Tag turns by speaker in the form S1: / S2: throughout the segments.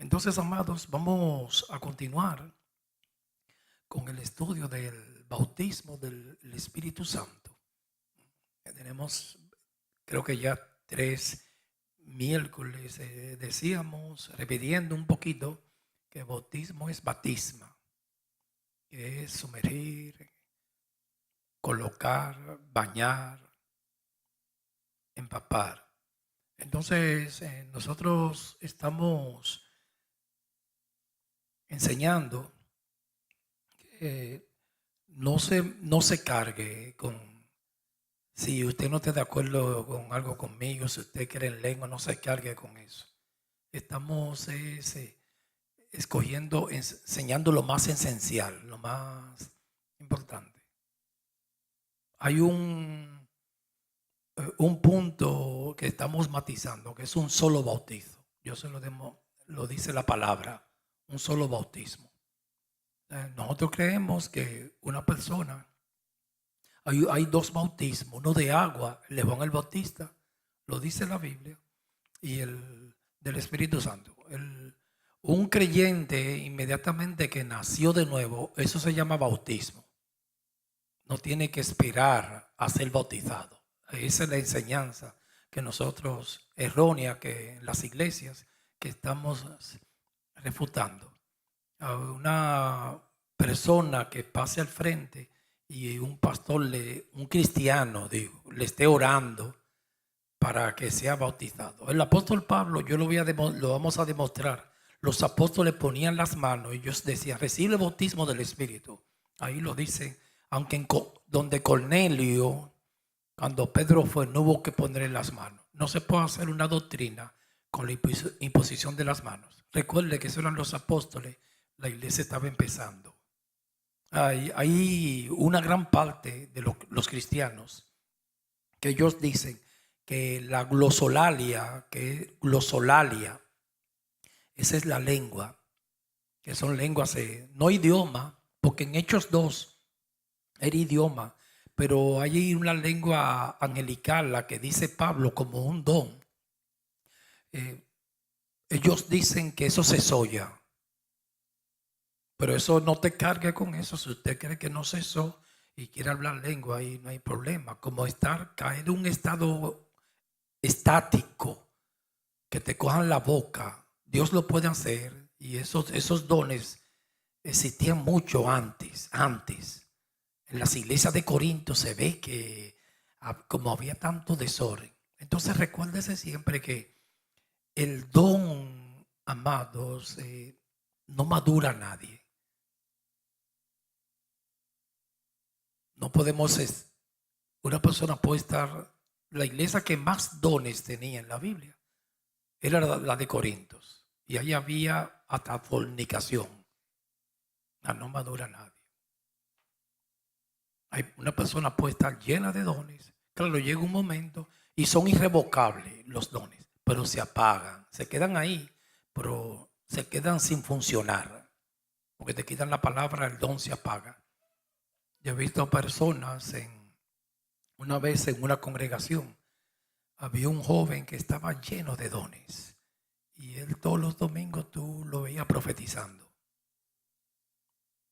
S1: Entonces, amados, vamos a continuar con el estudio del bautismo del Espíritu Santo. Tenemos, creo que ya 3 miércoles, decíamos, repitiendo un poquito, que bautismo es batisma, que es sumergir, colocar, bañar, empapar. Entonces, nosotros estamos enseñando que no se cargue con, si usted no está de acuerdo con algo conmigo, si usted cree en lengua, no se cargue con eso. Estamos escogiendo, enseñando lo más esencial, lo más importante. Hay un punto que estamos matizando, que es un solo bautizo. Yo se lo dice la palabra, un solo bautismo. Nosotros creemos que una persona, hay 2 bautismos, uno de agua, el de Juan el Bautista, lo dice la Biblia, y el del Espíritu Santo. Un creyente inmediatamente que nació de nuevo, eso se llama bautismo. No tiene que esperar a ser bautizado. Esa es la enseñanza que nosotros, errónea, que en las iglesias que estamos refutando. A una persona que pase al frente y un pastor, un cristiano, digo, le esté orando para que sea bautizado. El apóstol Pablo, lo vamos a demostrar. Los apóstoles ponían las manos y ellos decían, recibe el bautismo del Espíritu. Ahí lo dicen, aunque donde Cornelio, cuando Pedro fue, no hubo que ponerle las manos. No se puede hacer una doctrina con la imposición de las manos. Recuerde que esos eran los apóstoles, la iglesia estaba empezando. Hay una gran parte de los cristianos que ellos dicen que la glosolalia, esa es la lengua, que son lenguas, no idioma, porque en Hechos 2 era idioma, pero hay una lengua angelical, la que dice Pablo como un don. Ellos dicen que eso se soya, pero eso no te cargue con eso. Si usted cree que no cesó y quiere hablar lengua, ahí no hay problema. Como caer en un estado estático, que te cojan la boca, Dios lo puede hacer, y esos dones existían mucho antes. En las iglesias de Corinto se ve que como había tanto desorden. Entonces recuérdese siempre que el don, amados, no madura a nadie. No podemos, una persona puede estar, la iglesia que más dones tenía en la Biblia era la de Corintios. Y ahí había hasta fornicación. No madura a nadie. Una persona puede estar llena de dones. Claro, llega un momento y son irrevocables los dones, pero se apagan, se quedan ahí, pero se quedan sin funcionar. Porque te quitan la palabra, el don se apaga. Yo he visto personas una vez en una congregación, había un joven que estaba lleno de dones y él todos los domingos tú lo veías profetizando.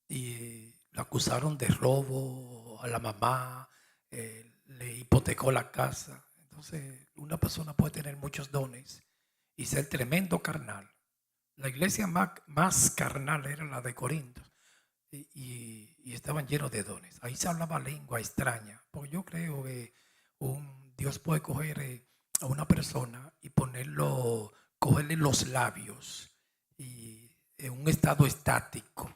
S1: Y lo acusaron de robo a la mamá, le hipotecó la casa. Entonces, una persona puede tener muchos dones y ser tremendo carnal. La iglesia más carnal era la de Corinto y estaban llenos de dones. Ahí se hablaba lengua extraña, porque yo creo que Dios puede coger a una persona y cogerle los labios y en un estado estático.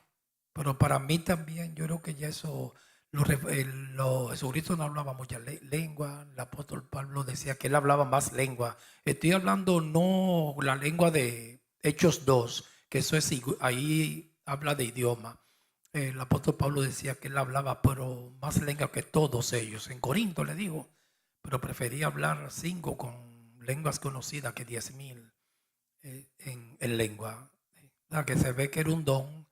S1: Pero para mí también, yo creo que ya eso, Jesucristo no hablaba mucha lengua. El apóstol Pablo decía que él hablaba más lengua. Estoy hablando no la lengua de Hechos 2, que eso es, ahí habla de idioma. El apóstol Pablo decía que él hablaba, pero más lengua que todos ellos. En Corinto le digo, pero prefería hablar 5 con lenguas conocidas que 10,000 en lengua. Que se ve que era un don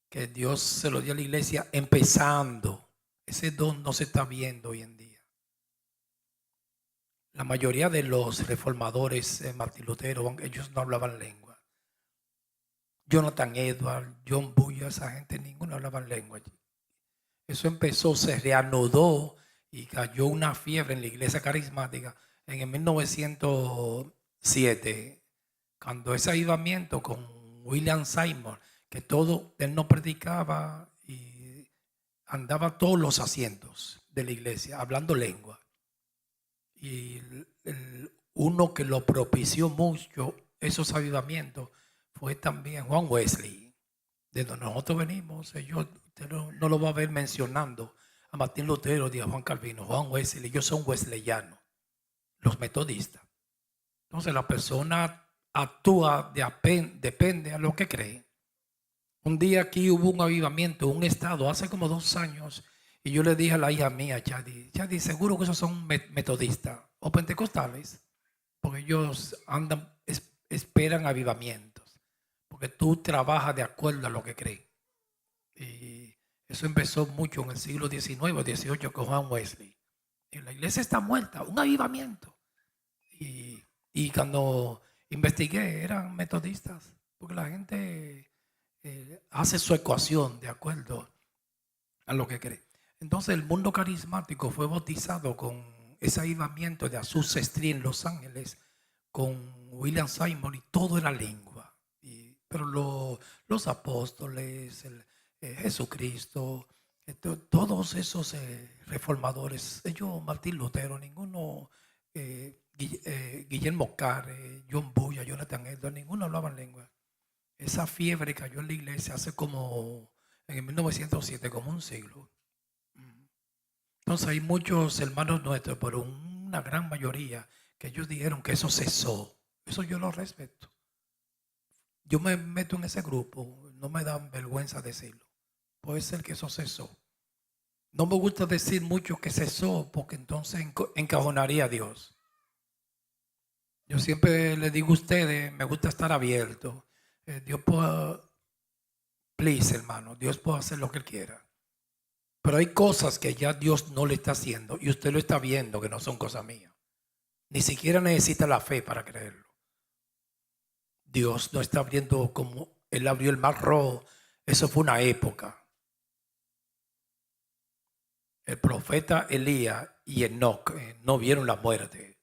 S1: que Dios se lo dio a la iglesia empezando. Ese don no se está viendo hoy en día. La mayoría de los reformadores, Martín Lutero, ellos no hablaban lengua. Jonathan Edwards, John Bull, esa gente, ninguno hablaba lengua allí. Eso empezó, se reanudó y cayó una fiebre en la iglesia carismática en el 1907, cuando ese avivamiento con William Seymour, que todo, él no predicaba y andaba a todos los asientos de la iglesia hablando lengua. Y uno que lo propició mucho esos avivamientos fue también Juan Wesley. De donde nosotros venimos, usted no lo va a ver mencionando a Martín Lutero ni a Juan Calvino. Juan Wesley, ellos son wesleyanos, los metodistas. Entonces la persona actúa, depende a lo que cree. Un día aquí hubo un avivamiento, un estado, hace como 2 años, y yo le dije a la hija mía, Chadi, seguro que esos son metodistas o pentecostales, porque ellos esperan avivamientos, porque tú trabajas de acuerdo a lo que crees. Y eso empezó mucho en el siglo XIX o XVIII con Juan Wesley. Y la iglesia está muerta, un avivamiento. Y cuando investigué, eran metodistas, porque la gente hace su ecuación de acuerdo a lo que cree. Entonces el mundo carismático fue bautizado con ese avivamiento de Azusa Street en Los Ángeles, con William Seymour, y todo era lengua. Pero los apóstoles, Jesucristo, todos esos reformadores, ellos, Martín Lutero, ninguno, Guillermo Carre, John Bull, Jonathan Edwards, ninguno hablaban lengua. Esa fiebre cayó en la iglesia hace como, en el 1907, como un siglo. Entonces hay muchos hermanos nuestros, pero una gran mayoría, que ellos dijeron que eso cesó. Eso yo lo respeto. Yo me meto en ese grupo, no me da vergüenza decirlo. Puede ser que eso cesó. No me gusta decir mucho que cesó, porque entonces encajonaría a Dios. Yo siempre le digo a ustedes, me gusta estar abierto. Dios puede, please hermano, Dios puede hacer lo que Él quiera. Pero hay cosas que ya Dios no le está haciendo y usted lo está viendo que no son cosas mías. Ni siquiera necesita la fe para creerlo. Dios no está abriendo como Él abrió el mar rojo. Eso fue una época. El profeta Elías y Enoc no vieron la muerte.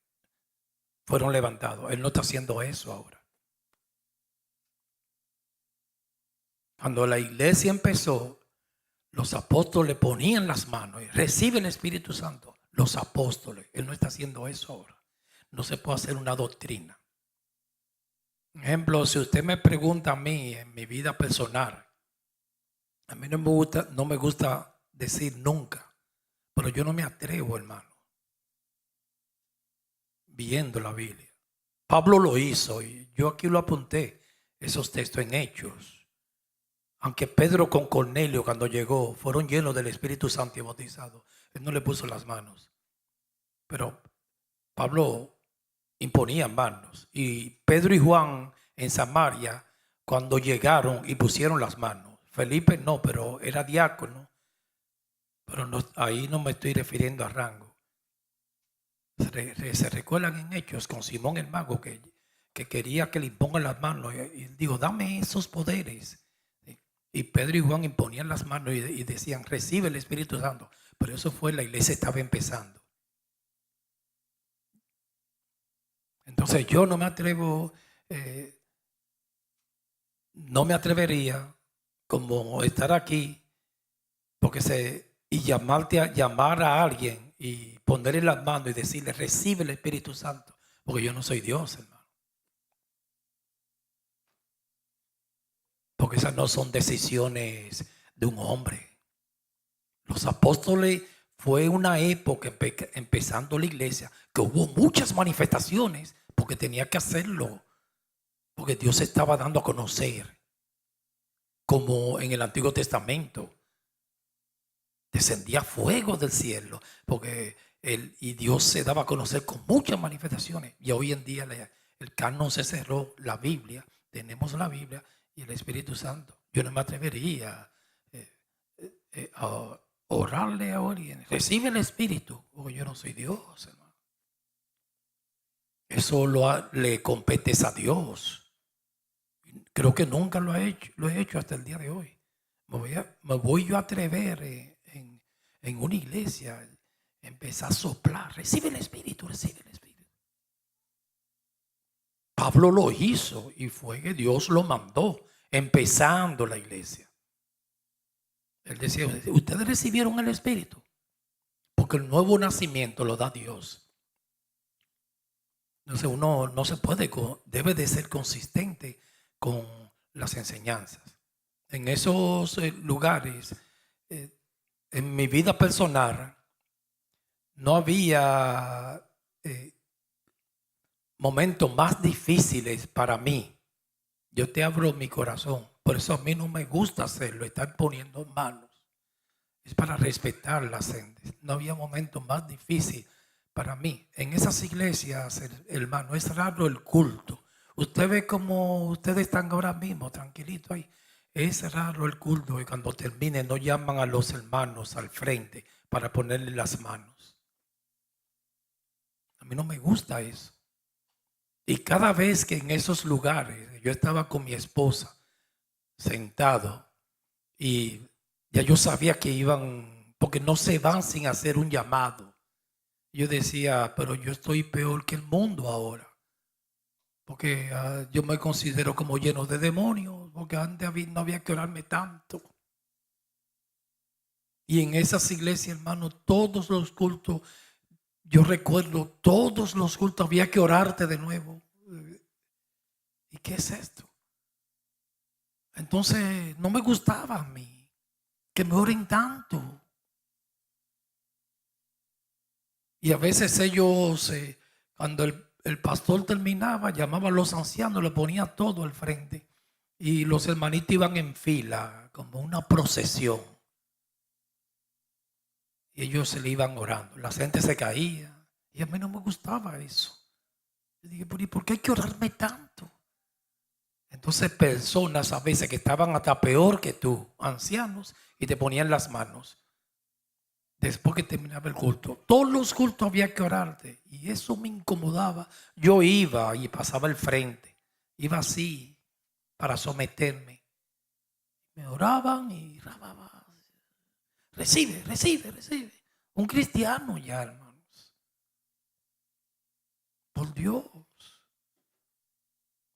S1: Fueron levantados. Él no está haciendo eso ahora. Cuando la iglesia empezó, los apóstoles ponían las manos y reciben el Espíritu Santo. Los apóstoles. Él no está haciendo eso ahora. No se puede hacer una doctrina. Por ejemplo, si usted me pregunta a mí en mi vida personal, a mí no me gusta decir nunca, pero yo no me atrevo, hermano, viendo la Biblia. Pablo lo hizo y yo aquí lo apunté, esos textos en Hechos. Aunque Pedro con Cornelio cuando llegó fueron llenos del Espíritu Santo y bautizados, él no le puso las manos. Pero Pablo imponía manos. Y Pedro y Juan en Samaria, cuando llegaron y pusieron las manos. Felipe no, pero era diácono. Pero no, ahí no me estoy refiriendo a rango. Se recuerdan en Hechos con Simón el mago que quería que le impongan las manos. Y digo, dame esos poderes. Y Pedro y Juan imponían las manos y decían, recibe el Espíritu Santo. Pero eso fue, la iglesia estaba empezando. Entonces yo no me atrevo, no me atrevería como estar aquí y llamar a alguien y ponerle las manos y decirle, recibe el Espíritu Santo, porque yo no soy Dios, hermano. Porque esas no son decisiones de un hombre. Los apóstoles fue una época empezando la iglesia que hubo muchas manifestaciones porque tenía que hacerlo, porque Dios se estaba dando a conocer, como en el Antiguo Testamento descendía fuego del cielo, y Dios se daba a conocer con muchas manifestaciones. Y hoy en día el canon se cerró, la Biblia, tenemos la Biblia y el Espíritu Santo. Yo no me atrevería a orarle a alguien, recibe el Espíritu, porque yo no soy Dios, hermano. Eso le compete a Dios. Creo que nunca lo he hecho hasta el día de hoy. Me voy yo a atrever en una iglesia, empezar a soplar, recibe el Espíritu, recibe el Espíritu. Pablo lo hizo y fue que Dios lo mandó, empezando la iglesia. Él decía, ustedes recibieron el Espíritu, porque el nuevo nacimiento lo da Dios. Entonces uno no se puede, debe de ser consistente con las enseñanzas. En esos lugares, en mi vida personal, no había momentos más difíciles para mí. Yo te abro mi corazón. Por eso a mí no me gusta hacerlo, estar poniendo manos. Es para respetar las gentes. No había momento más difícil para mí. En esas iglesias, hermano, es raro el culto. Usted ve como ustedes están ahora mismo, tranquilito ahí. Es raro el culto y cuando termine no llaman a los hermanos al frente para ponerle las manos. A mí no me gusta eso. Y cada vez que en esos lugares yo estaba con mi esposa sentado y ya yo sabía que iban, porque no se van sin hacer un llamado. Yo decía, pero yo estoy peor que el mundo ahora. Porque yo me considero como lleno de demonios, porque antes no había que orarme tanto. Y en esas iglesias, hermano, todos los cultos, yo recuerdo, todos los cultos había que orarte de nuevo. ¿Y qué es esto? Entonces, no me gustaba a mí que me oren tanto. Y a veces ellos, cuando el pastor terminaba, llamaba a los ancianos, le ponía todo al frente. Y los hermanitos iban en fila, como una procesión. Y ellos se le iban orando. La gente se caía. Y a mí no me gustaba eso. Yo dije, ¿y por qué hay que orarme tanto? Entonces personas a veces que estaban hasta peor que tú, ancianos, y te ponían las manos. Después que terminaba el culto, todos los cultos había que orarte y eso me incomodaba. Yo iba y pasaba al frente, iba así para someterme. Me oraban y recibe. Un cristiano ya, hermanos. Por Dios.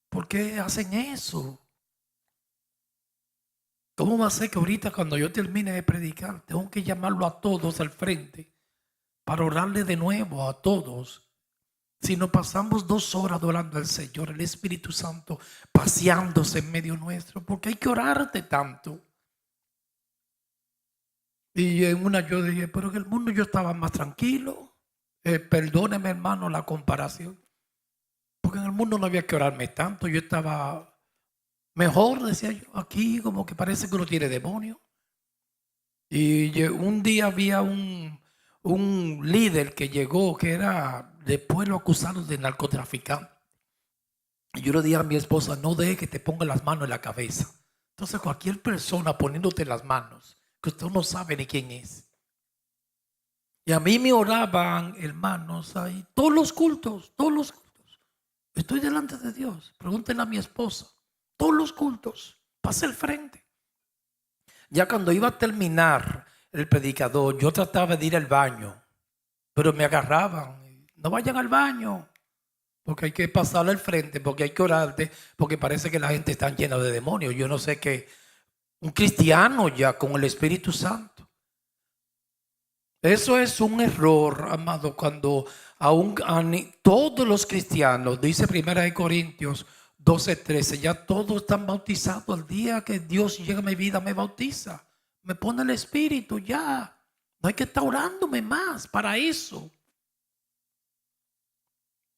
S1: ¿Por qué hacen eso? ¿Cómo va a ser que ahorita cuando yo termine de predicar tengo que llamarlo a todos al frente para orarle de nuevo a todos? Si nos pasamos 2 horas adorando al Señor, el Espíritu Santo paseándose en medio nuestro, porque hay que orarte tanto. Y en una yo dije, pero en el mundo yo estaba más tranquilo. Perdóneme, hermano, la comparación. Porque en el mundo no había que orarme tanto. Yo estaba mejor, decía yo, aquí como que parece que uno tiene demonio. Y un día había un líder que llegó, que era después lo acusaron de narcotraficante. Y yo le dije a mi esposa, no deje que te ponga las manos en la cabeza. Entonces cualquier persona poniéndote las manos, que usted no sabe ni quién es. Y a mí me oraban, hermanos, ahí, todos los cultos. Estoy delante de Dios. Pregúntenle a mi esposa. Todos los cultos. Pase al frente. Ya cuando iba a terminar el predicador, yo trataba de ir al baño, pero me agarraban. No vayan al baño, porque hay que pasar al frente, porque hay que orarte, porque parece que la gente está llena de demonios. Yo no sé qué, un cristiano ya con el Espíritu Santo. Eso es un error, amado, cuando aún todos los cristianos, dice 1 Corintios 12:13, ya todos están bautizados. El día que Dios llega a mi vida me bautiza, me pone el Espíritu ya. No hay que estar orándome más para eso.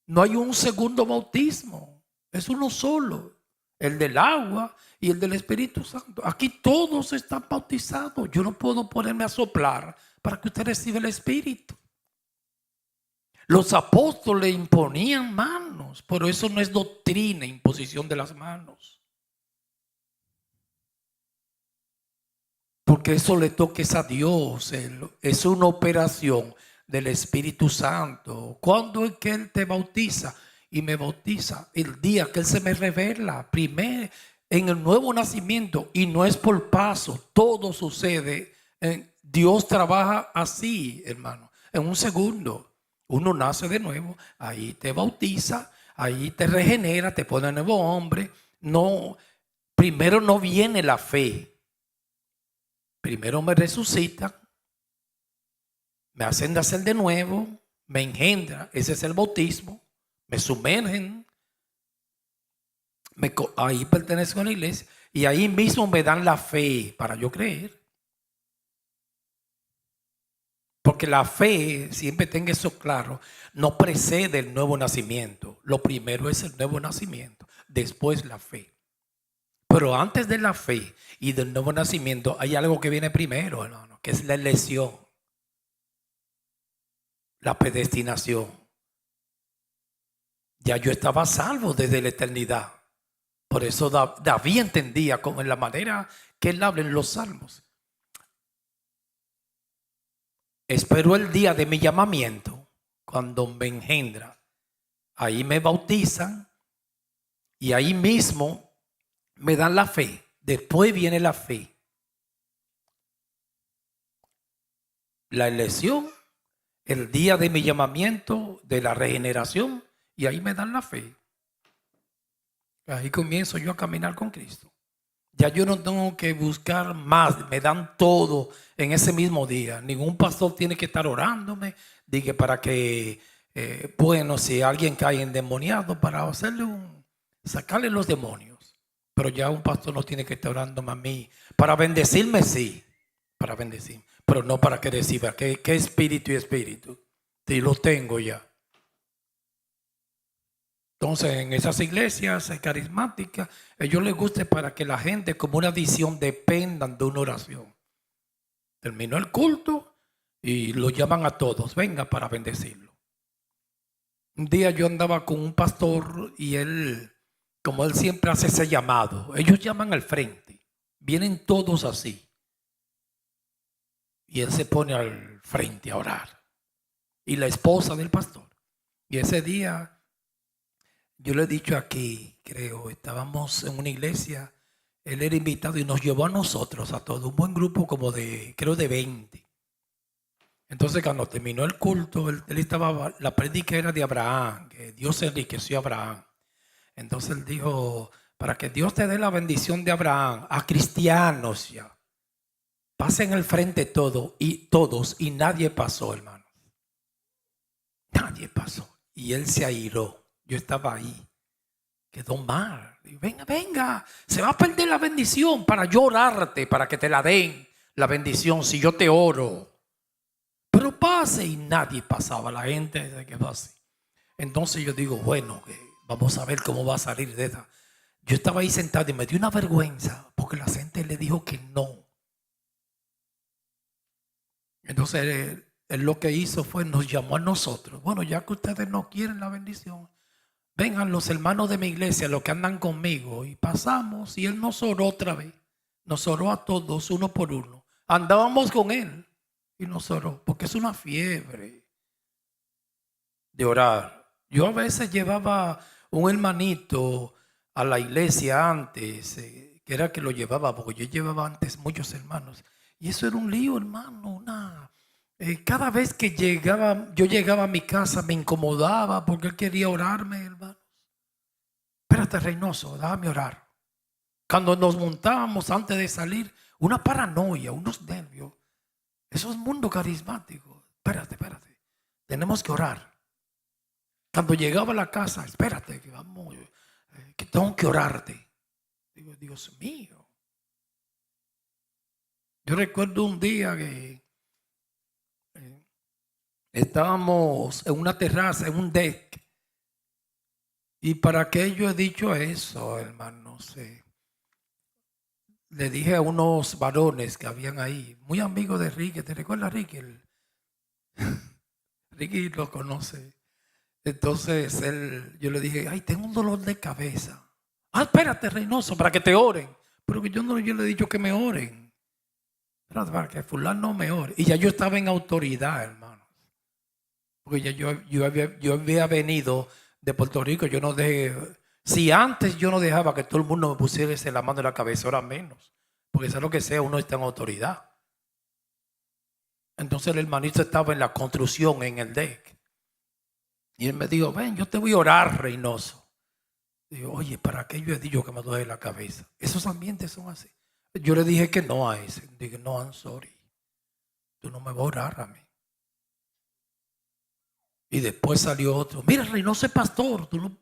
S1: No hay un segundo bautismo, es uno solo, el del agua y el del Espíritu Santo. Aquí todos están bautizados. Yo no puedo ponerme a soplar para que usted reciba el Espíritu. Los apóstoles imponían manos, pero eso no es doctrina, imposición de las manos. Porque eso le toques a Dios, es una operación del Espíritu Santo. ¿Cuándo es que Él te bautiza? Y me bautiza el día que Él se me revela. Primero, en el nuevo nacimiento, y no es por paso, todo sucede. Dios trabaja así, hermano, en un segundo. Uno nace de nuevo, ahí te bautiza, ahí te regenera, te pone nuevo hombre. No, primero no viene la fe. Primero me resucita, me hacen nacer de nuevo, me engendra, ese es el bautismo, me sumergen, ahí pertenezco a la iglesia y ahí mismo me dan la fe para yo creer. Porque la fe, siempre tenga eso claro, no precede el nuevo nacimiento. Lo primero es el nuevo nacimiento, después la fe. Pero antes de la fe y del nuevo nacimiento hay algo que viene primero, hermano, que es la elección, la predestinación. Ya yo estaba salvo desde la eternidad. Por eso David entendía como en la manera que él habla en los salmos. Espero el día de mi llamamiento, cuando me engendra. Ahí me bautizan y ahí mismo me dan la fe. Después viene la fe. La elección, el día de mi llamamiento, de la regeneración, y ahí me dan la fe. Ahí comienzo yo a caminar con Cristo. Ya yo no tengo que buscar más, me dan todo en ese mismo día. Ningún pastor tiene que estar orándome, dije para que, bueno, si alguien cae endemoniado, para sacarle los demonios. Pero ya un pastor no tiene que estar orándome a mí. Para bendecirme, sí, para bendecirme, pero no para que reciba. ¿Qué espíritu y espíritu? Sí, lo tengo ya. Entonces, en esas iglesias carismáticas, a ellos les gusta para que la gente, como una visión, dependan de una oración. Terminó el culto y lo llaman a todos, venga para bendecirlo. Un día yo andaba con un pastor y él, como él siempre hace ese llamado, ellos llaman al frente, vienen todos así. Y él se pone al frente a orar. Y la esposa del pastor. Y ese día, yo le he dicho aquí, creo, estábamos en una iglesia, él era invitado y nos llevó a nosotros, a todo un buen grupo como creo de 20. Entonces cuando terminó el culto, él estaba, la prédica era de Abraham, que Dios enriqueció a Abraham. Entonces él dijo, para que Dios te dé la bendición de Abraham, a cristianos ya, pasen al frente todos y nadie pasó, hermano. Nadie pasó. Y él se airó. Yo estaba ahí. Quedó mal. Venga, venga. Se va a perder la bendición para yo orarte, para que te la den la bendición si yo te oro. Pero pase, y nadie pasaba. La gente se quedó así. Entonces yo digo, bueno, vamos a ver cómo va a salir de esa. Yo estaba ahí sentado y me dio una vergüenza porque la gente le dijo que no. Entonces él lo que hizo fue nos llamó a nosotros. Bueno, ya que ustedes no quieren la bendición, vengan los hermanos de mi iglesia, los que andan conmigo. Y pasamos y él nos oró otra vez. Nos oró a todos, uno por uno. Andábamos con él y nos oró, porque es una fiebre de orar. Yo a veces llevaba un hermanito a la iglesia antes, que era que lo llevaba, porque yo llevaba antes muchos hermanos. Y eso era un lío, hermano, cada vez que yo llegaba a mi casa me incomodaba porque él quería orarme, hermano. Espérate, Reynoso, déjame orar. Cuando nos montábamos antes de salir, una paranoia, unos nervios. Eso es mundo carismático. Espérate. Tenemos que orar. Cuando llegaba a la casa, espérate, que vamos, que tengo que orarte. Digo, Dios mío. Yo recuerdo un día que estábamos en una terraza, en un deck. Y para qué yo he dicho eso, hermano, le dije a unos varones que habían ahí, muy amigos de Ricky. ¿Te recuerdas, Ricky? Ricky lo conoce. Entonces yo le dije, ay, tengo un dolor de cabeza. Ah, espérate, Reynoso, para que te oren. Pero que yo le he dicho que me oren. Espérate, para que fulano me ore. Y ya yo estaba en autoridad, hermano. Porque ya yo había venido de Puerto Rico. Yo no dejé, Si antes yo no dejaba que todo el mundo me pusiera la mano en la cabeza, ahora menos. Porque sea lo que sea, uno está en autoridad. Entonces el hermanito estaba en la construcción, en el deck. Y él me dijo, ven, yo te voy a orar, Reynoso. Digo, oye, ¿para qué yo he dicho que me duele la cabeza? Esos ambientes son así. Yo le dije que no a ese. Dije, no, I'm sorry. Tú no me vas a orar a mí. Y después salió otro. Mira, Reynoso es pastor. Tú no...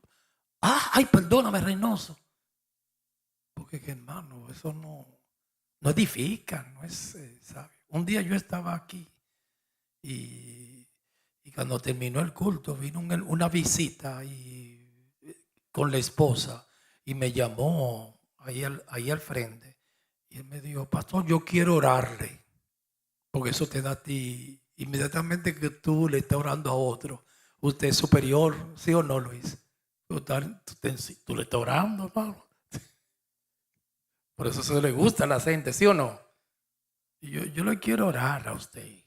S1: ay, perdóname, Reynoso. Porque, hermano, eso no edifica, no es sabio. Un día yo estaba aquí y cuando terminó el culto vino una visita con la esposa y me llamó ahí al frente. Y él me dijo, pastor, yo quiero orarle. Porque eso te da a ti, inmediatamente que tú le estás orando a otro, usted es superior, ¿sí o no, Luis? Tú le estás orando, hermano. Por eso se le gusta a la gente, ¿sí o no? Y yo le quiero orar a usted. Y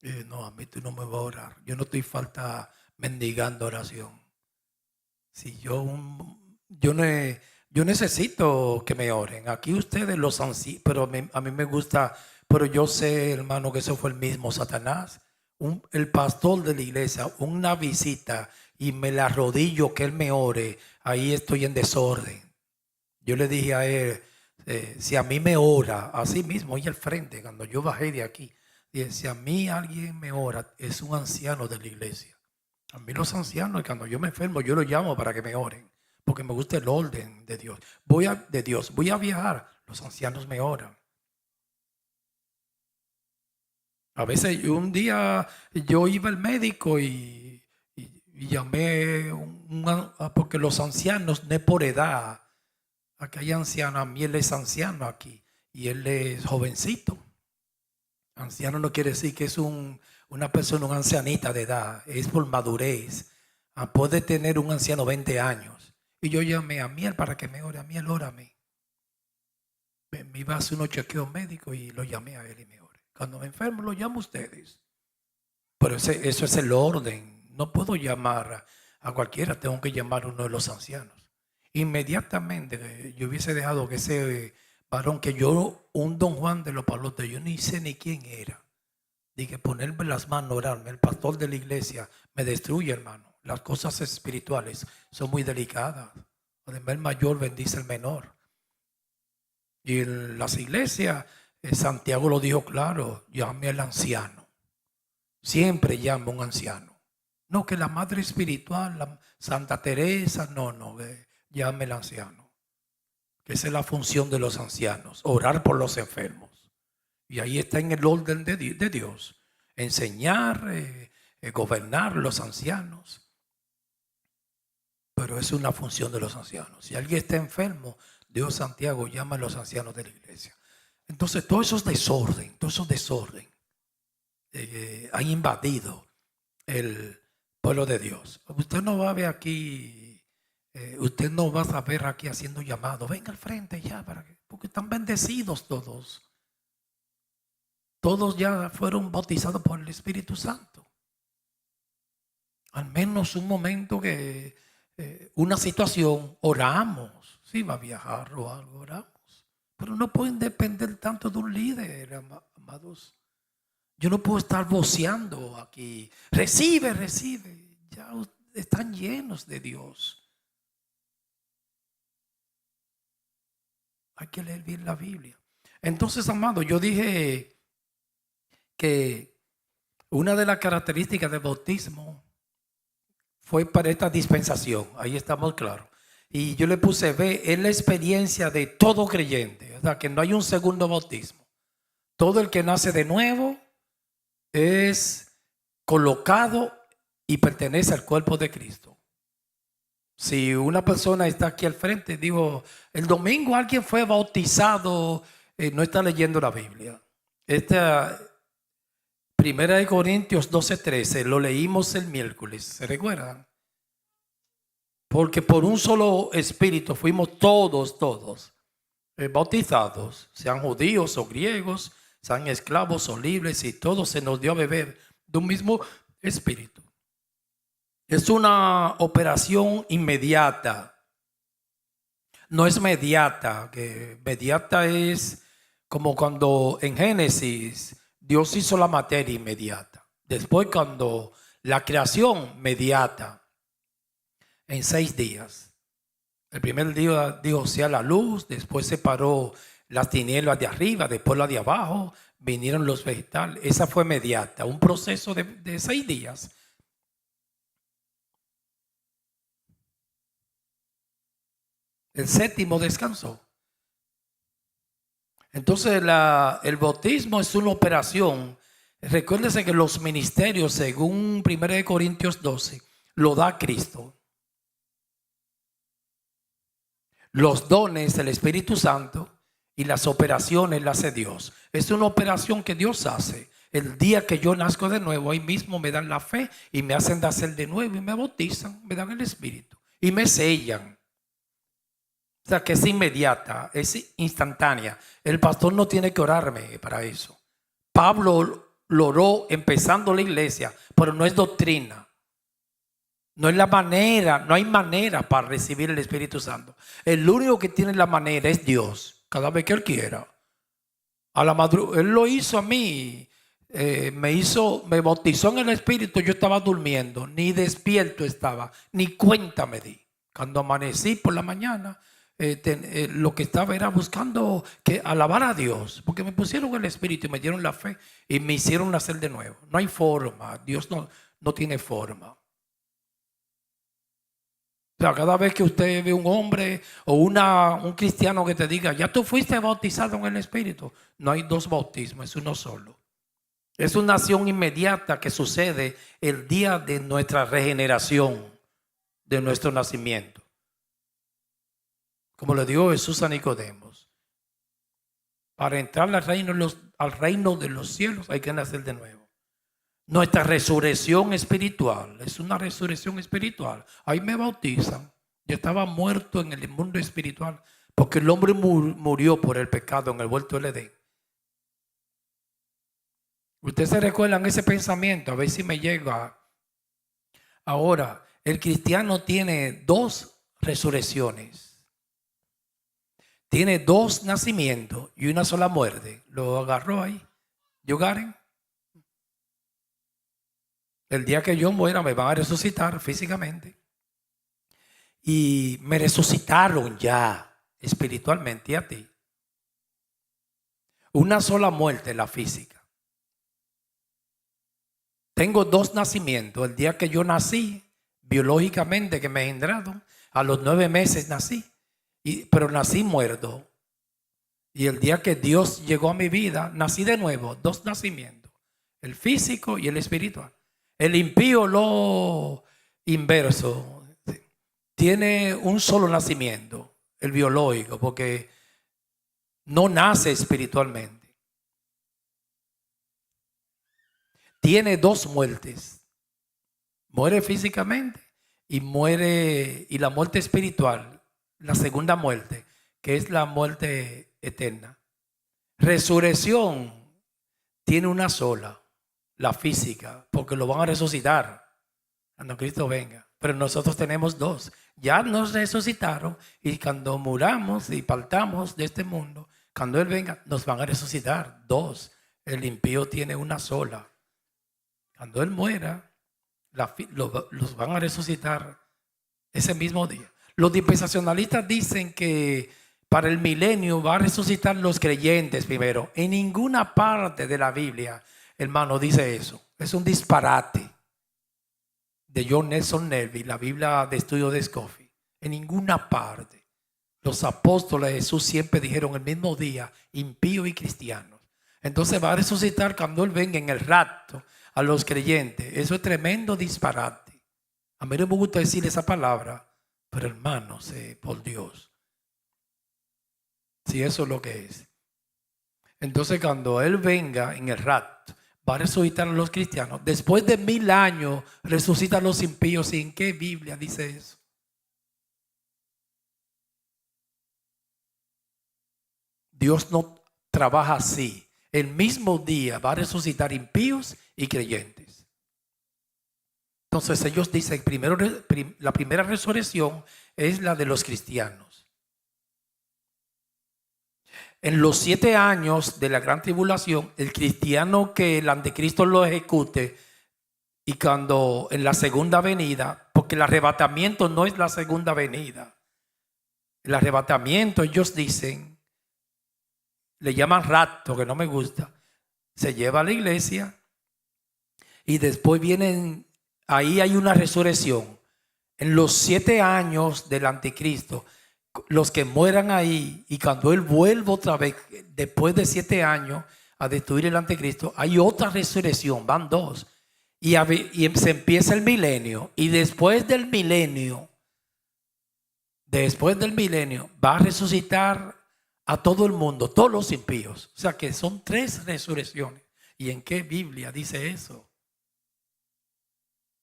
S1: dije, no, a mí tú no me vas a orar. Yo no estoy falta mendigando oración. Si yo necesito que me oren. Aquí ustedes los ancianos, pero a mí me gusta, pero yo sé, hermano, que eso fue el mismo Satanás. El pastor de la iglesia, una visita y me la arrodillo que él me ore, ahí estoy en desorden. Yo le dije a él, si a mí me ora, así mismo, ahí al frente, cuando yo bajé de aquí, dije, si a mí alguien me ora, es un anciano de la iglesia. A mí los ancianos, cuando yo me enfermo, yo los llamo para que me oren, porque me gusta el orden de Dios. Voy a viajar, los ancianos me oran. A veces un día yo iba al médico y llamé, porque los ancianos no es por edad. Aquí hay ancianos, a mí él es anciano aquí y él es jovencito. Anciano no quiere decir que es una persona, una ancianita de edad, es por madurez. Puede tener un anciano 20 años. Y yo llamé a Miel para que me ore, a Miel, órame. Me iba a hacer unos chequeos médicos y lo llamé a él y me ore. Cuando me enfermo lo llamo a ustedes. Pero eso es el orden. No puedo llamar a cualquiera, tengo que llamar a uno de los ancianos. Inmediatamente yo hubiese dejado que ese varón, que yo, un don Juan de los Palotes, yo ni sé ni quién era. Dije, ponerme las manos, orarme. El pastor de la iglesia me destruye, hermano. Las cosas espirituales son muy delicadas. Además, el mayor bendice al menor. Y en las iglesias, Santiago lo dijo claro, llame al anciano. Siempre llama a un anciano. No, que la madre espiritual, la Santa Teresa, no, llame al anciano. Que esa es la función de los ancianos, orar por los enfermos. Y ahí está en el orden de Dios. Enseñar, gobernar los ancianos. Pero es una función de los ancianos. Si alguien está enfermo, Dios Santiago llama a los ancianos de la iglesia. Entonces todo eso es desorden, ha invadido el pueblo de Dios. Usted no va a ver aquí, usted no va a ver aquí haciendo llamados. Venga al frente ya, porque están bendecidos todos. Todos ya fueron bautizados por el Espíritu Santo. Al menos un momento que una situación, oramos. Si va a viajar o algo, oramos. Pero no pueden depender tanto de un líder, amados. Yo no puedo estar voceando aquí. Recibe. Ya están llenos de Dios. Hay que leer bien la Biblia. Entonces, amado, yo dije que una de las características del bautismo fue para esta dispensación. Ahí estamos claros. Y yo le puse B, es la experiencia de todo creyente. O sea, que no hay un segundo bautismo. Todo el que nace de nuevo es colocado y pertenece al cuerpo de Cristo. Si una persona está aquí al frente, digo, el domingo alguien fue bautizado, no está leyendo la Biblia. Esta Primera de Corintios 12:13, lo leímos el miércoles, ¿se recuerdan? Porque por un solo espíritu fuimos todos bautizados, sean judíos o griegos, sean esclavos o libres, y todos se nos dio a beber de un mismo espíritu. Es una operación inmediata. No es mediata, que mediata es como cuando en Génesis Dios hizo la materia inmediata. Después cuando la creación mediata en 6 días. El primer día dijo sea la luz, después separó las tinieblas de arriba, después las de abajo, vinieron los vegetales. Esa fue mediata, un proceso de 6 días. El séptimo descansó. Entonces el bautismo es una operación. Recuérdese que los ministerios, según 1 Corintios 12, lo da Cristo. Los dones del Espíritu Santo y las operaciones las hace Dios. Es una operación que Dios hace. El día que yo nazco de nuevo, ahí mismo me dan la fe y me hacen nacer de nuevo y me bautizan, me dan el Espíritu y me sellan. O sea que es inmediata, es instantánea. El pastor no tiene que orarme para eso. Pablo lo oró empezando la iglesia, pero no es doctrina. No es la manera, no hay manera para recibir el Espíritu Santo. El único que tiene la manera es Dios, cada vez que Él quiera. Él lo hizo a mí, me bautizó en el Espíritu, yo estaba durmiendo, ni despierto estaba, ni cuenta me di. Cuando amanecí por la mañana, lo que estaba era buscando que alabar a Dios, porque me pusieron el Espíritu y me dieron la fe y me hicieron nacer de nuevo. No hay forma, Dios no tiene forma. O sea, cada vez que usted ve un hombre o un cristiano que te diga, ya tú fuiste bautizado en el Espíritu, no hay 2 bautismos, es uno solo. Es una acción inmediata que sucede el día de nuestra regeneración, de nuestro nacimiento. Como le dijo Jesús a Nicodemos, para entrar al reino de los cielos hay que nacer de nuevo. Nuestra resurrección espiritual es una resurrección espiritual. Ahí me bautizan. Yo estaba muerto en el mundo espiritual porque el hombre murió por el pecado en el huerto del Edén. Ustedes se recuerdan ese pensamiento, a ver si me llega. Ahora, el cristiano tiene 2 resurrecciones. Tiene 2 nacimientos y una sola muerte. ¿Lo agarró ahí? ¿Yugaren? El día que yo muera me van a resucitar físicamente. Y me resucitaron ya espiritualmente a ti. Una sola muerte, la física. Tengo 2 nacimientos. El día que yo nací, biológicamente que me engendraron, a los 9 meses nací. Pero nací muerto. Y el día que Dios llegó a mi vida, nací de nuevo. 2 nacimientos. El físico y el espiritual. El impío, lo inverso, tiene un solo nacimiento, el biológico, porque no nace espiritualmente. Tiene 2 muertes. Muere físicamente y la muerte espiritual, la segunda muerte, que es la muerte eterna. Resurrección tiene una sola. La física, porque lo van a resucitar cuando Cristo venga. Pero nosotros tenemos 2. Ya nos resucitaron y cuando muramos y partamos de este mundo, cuando Él venga, nos van a resucitar 2. El impío tiene una sola. Cuando Él muera, los van a resucitar ese mismo día. Los dispensacionalistas dicen que para el milenio va a resucitar los creyentes primero. En ninguna parte de la Biblia, hermano, dice eso. Es un disparate de John Nelson Nelby, la Biblia de estudio de Scofield. En ninguna parte. Los apóstoles de Jesús siempre dijeron el mismo día, impíos y cristianos. Entonces va a resucitar cuando Él venga en el rapto a los creyentes. Eso es tremendo disparate. A mí no me gusta decir esa palabra, pero hermanos, por Dios. Si eso es lo que es. Entonces cuando Él venga en el rapto, va a resucitar a los cristianos. Después de 1000 años resucita a los impíos. ¿Y en qué Biblia dice eso? Dios no trabaja así. El mismo día va a resucitar impíos y creyentes. Entonces ellos dicen, primero, la primera resurrección es la de los cristianos. en los 7 años de la gran tribulación, el cristiano que el anticristo lo ejecute, y cuando en la segunda venida, porque el arrebatamiento no es la segunda venida. El arrebatamiento, ellos dicen, le llaman rapto, que no me gusta. Se lleva a la iglesia y después vienen, ahí hay una resurrección. En los 7 años del anticristo, los que mueran ahí, y cuando él vuelva otra vez, después de 7 años, a destruir el anticristo, hay otra resurrección, van 2. Y se empieza el milenio. Y después del milenio va a resucitar a todo el mundo, todos los impíos. O sea que son 3 resurrecciones. ¿Y en qué Biblia dice eso?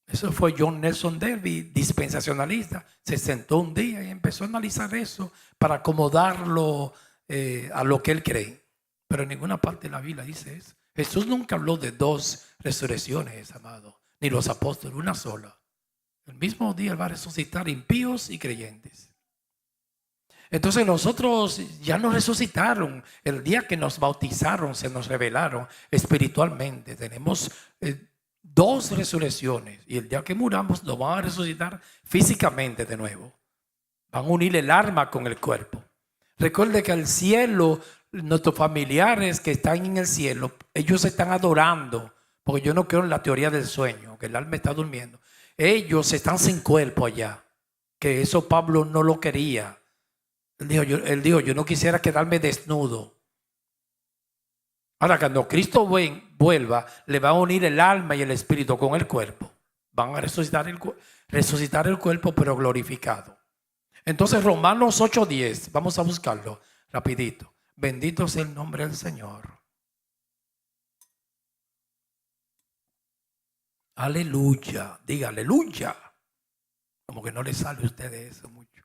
S1: Eso fue John Nelson Darby, dispensacionalista. Se sentó un día y empezó a analizar eso para acomodarlo a lo que él cree. Pero en ninguna parte de la Biblia dice eso. Jesús nunca habló de 2 resurrecciones, amado, ni los apóstoles, una sola. El mismo día él va a resucitar impíos y creyentes. Entonces nosotros ya nos resucitaron. El día que nos bautizaron se nos revelaron espiritualmente. Tenemos 2 resurrecciones, y el día que muramos nos van a resucitar físicamente de nuevo. Van a unir el alma con el cuerpo. Recuerde que al cielo, nuestros familiares que están en el cielo, ellos están adorando, porque yo no creo en la teoría del sueño, que el alma está durmiendo. Ellos están sin cuerpo allá, que eso Pablo no lo quería. Él dijo, yo no quisiera quedarme desnudo. Ahora, cuando Cristo vuelva, le va a unir el alma y el espíritu con el cuerpo. Van a resucitar el cuerpo, pero glorificado. Entonces, Romanos 8:10, vamos a buscarlo rapidito. Bendito sea el nombre del Señor. Aleluya, diga aleluya. Como que no le sale a ustedes eso mucho.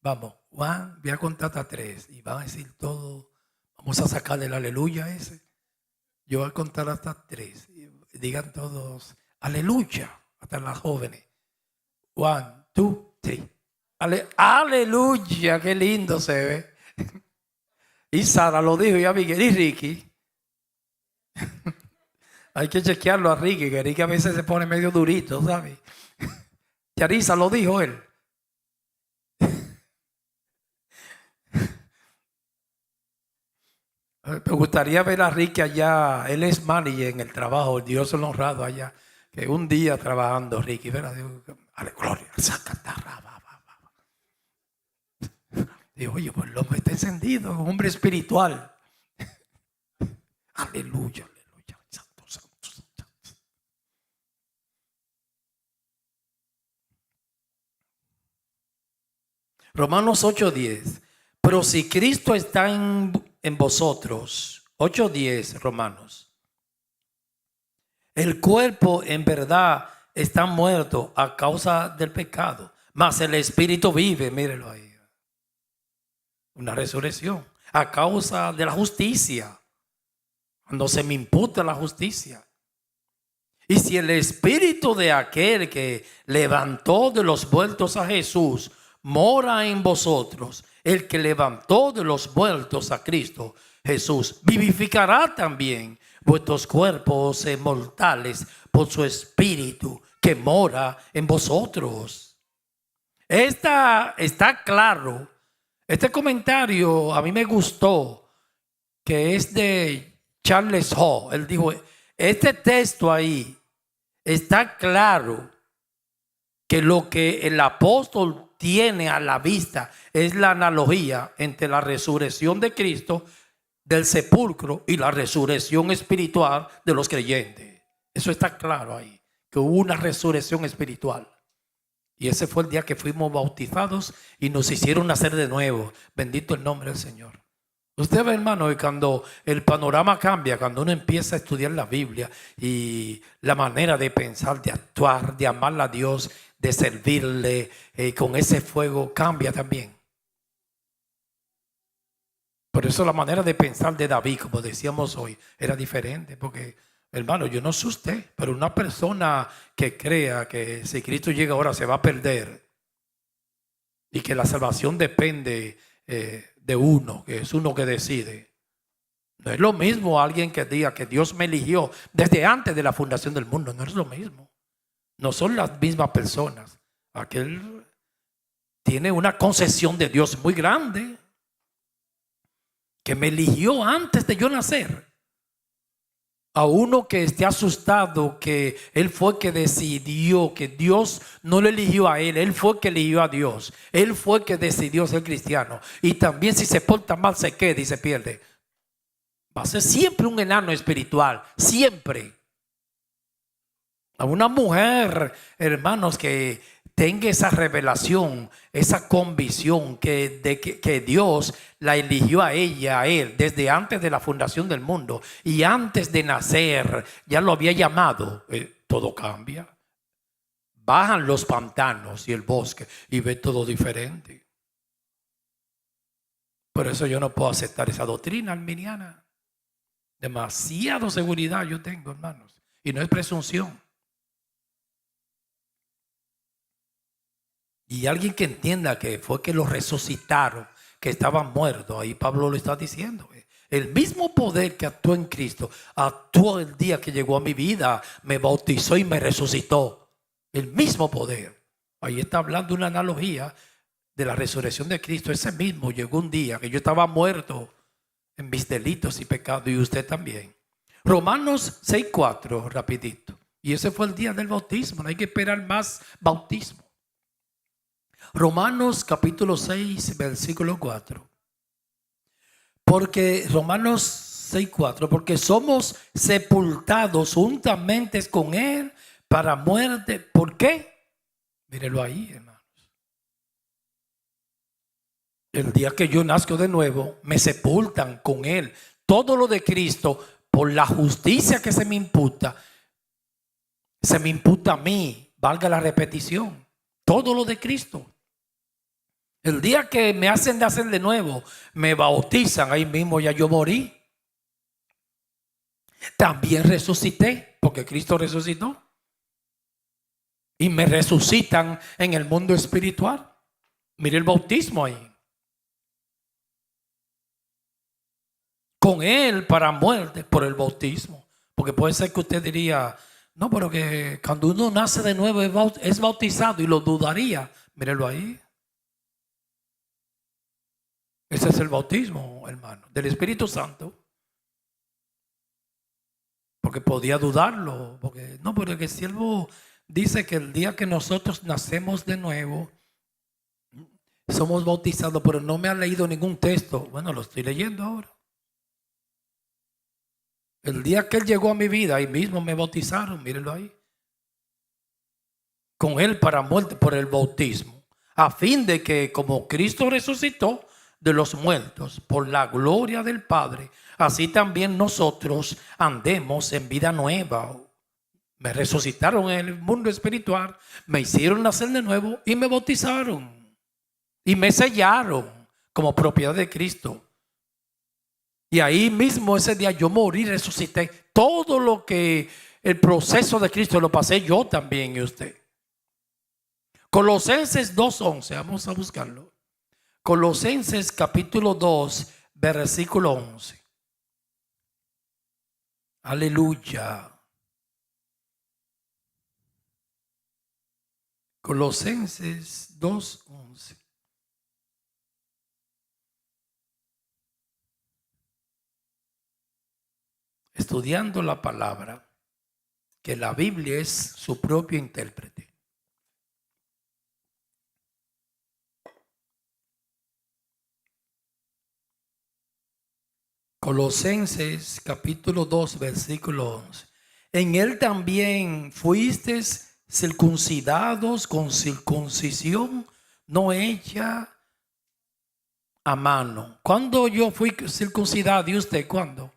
S1: Vamos, Juan, voy a contar hasta 3 y van a decir todo. Vamos a sacarle el aleluya ese. Yo voy a contar hasta 3 y digan todos aleluya, hasta las jóvenes. 1, 2, 3. Aleluya, qué lindo se ve. Y Sara lo dijo, y Abigail y Ricky. Hay que chequearlo a Ricky, que Ricky a veces se pone medio durito, ¿sabes? Yarisa lo dijo él. Me gustaría ver a Ricky allá. Él es manager en el trabajo, el Dios lo honrado allá. Que un día trabajando, Ricky, ¿verdad? Digo, gloria, digo, oye, pues el hombre está encendido, un hombre espiritual. Aleluya, aleluya, santo, santo, santo. Romanos 8:10. Pero si Cristo está en vosotros, 8:10 Romanos, el cuerpo en verdad está muerto a causa del pecado, mas el espíritu vive, mírelo ahí. Una resurrección a causa de la justicia, cuando se me imputa la justicia. Y si el espíritu de aquel que levantó de los muertos a Jesús mora en vosotros, el que levantó de los muertos a Cristo Jesús vivificará también vuestros cuerpos mortales por su espíritu que mora en vosotros. Está claro. Este comentario a mí me gustó, que es de Charles Hall. Él dijo, este texto ahí está claro que lo que el apóstol tiene a la vista es la analogía entre la resurrección de Cristo del sepulcro y la resurrección espiritual de los creyentes. Eso está claro ahí, que hubo una resurrección espiritual. Y ese fue el día que fuimos bautizados y nos hicieron nacer de nuevo. Bendito el nombre del Señor. Usted ve, hermano, y cuando el panorama cambia, cuando uno empieza a estudiar la Biblia y la manera de pensar, de actuar, de amar a Dios, de servirle con ese fuego, cambia también. Por eso la manera de pensar de David, como decíamos hoy, era diferente. Porque, hermano, yo no sé usted, pero una persona que crea que si Cristo llega ahora se va a perder, y que la salvación depende de uno, que es uno que decide. No es lo mismo alguien que diga que Dios me eligió desde antes de la fundación del mundo. No es lo mismo. No son las mismas personas. Aquel tiene una concesión de Dios muy grande, que me eligió antes de yo nacer. A uno que esté asustado que él fue que decidió, que Dios no lo eligió a él fue que eligió a Dios. Él fue que decidió ser cristiano. Y también si se porta mal se queda y se pierde. Va a ser siempre un enano espiritual, siempre. A una mujer, hermanos, que tenga esa revelación, esa convicción que Dios la eligió a ella, a él, desde antes de la fundación del mundo y antes de nacer, ya lo había llamado. Todo cambia. Bajan los pantanos y el bosque y ve todo diferente. Por eso yo no puedo aceptar esa doctrina arminiana. Demasiada seguridad yo tengo, hermanos, y no es presunción. Y alguien que entienda que fue que los resucitaron, que estaban muertos, ahí Pablo lo está diciendo. El mismo poder que actuó en Cristo, actuó el día que llegó a mi vida, me bautizó y me resucitó. El mismo poder. Ahí está hablando una analogía de la resurrección de Cristo. Ese mismo llegó un día que yo estaba muerto en mis delitos y pecados, y usted también. Romanos 6:4, rapidito. Y ese fue el día del bautismo. No hay que esperar más bautismo. Romanos capítulo 6, versículo 4. Porque Romanos 6:4, porque somos sepultados juntamente con él para muerte. ¿Por qué? Mírelo ahí, hermanos. El día que yo nazco de nuevo, me sepultan con él. Todo lo de Cristo, por la justicia que se me imputa a mí, valga la repetición. Todo lo de Cristo. El día que me hacen nacer de nuevo, me bautizan, ahí mismo ya yo morí. También resucité, porque Cristo resucitó. Y me resucitan en el mundo espiritual. Mire el bautismo ahí. Con él para muerte por el bautismo. Porque puede ser que usted diría, no, pero que cuando uno nace de nuevo es bautizado, y lo dudaría. Mírelo ahí. Ese es el bautismo, hermano, del Espíritu Santo. Porque podía dudarlo. Porque no, porque el siervo dice que el día que nosotros nacemos de nuevo, somos bautizados, pero no me ha leído ningún texto. Bueno, lo estoy leyendo ahora. El día que él llegó a mi vida, ahí mismo me bautizaron, mírenlo ahí. Con él para muerte por el bautismo. A fin de que como Cristo resucitó de los muertos por la gloria del Padre, así también nosotros andemos en vida nueva. Me resucitaron en el mundo espiritual, me hicieron nacer de nuevo y me bautizaron. Y me sellaron como propiedad de Cristo. Y ahí mismo ese día yo morí y resucité. Todo lo que el proceso de Cristo lo pasé yo también y usted. Colosenses 2:11, vamos a buscarlo. Colosenses capítulo 2, versículo 11. Aleluya. Colosenses 2:11. Estudiando la palabra, que la Biblia es su propio intérprete. Colosenses capítulo 2, versículo 11. En él también fuisteis circuncidados con circuncisión no hecha a mano. ¿Cuándo yo fui circuncidado? ¿Y usted cuándo?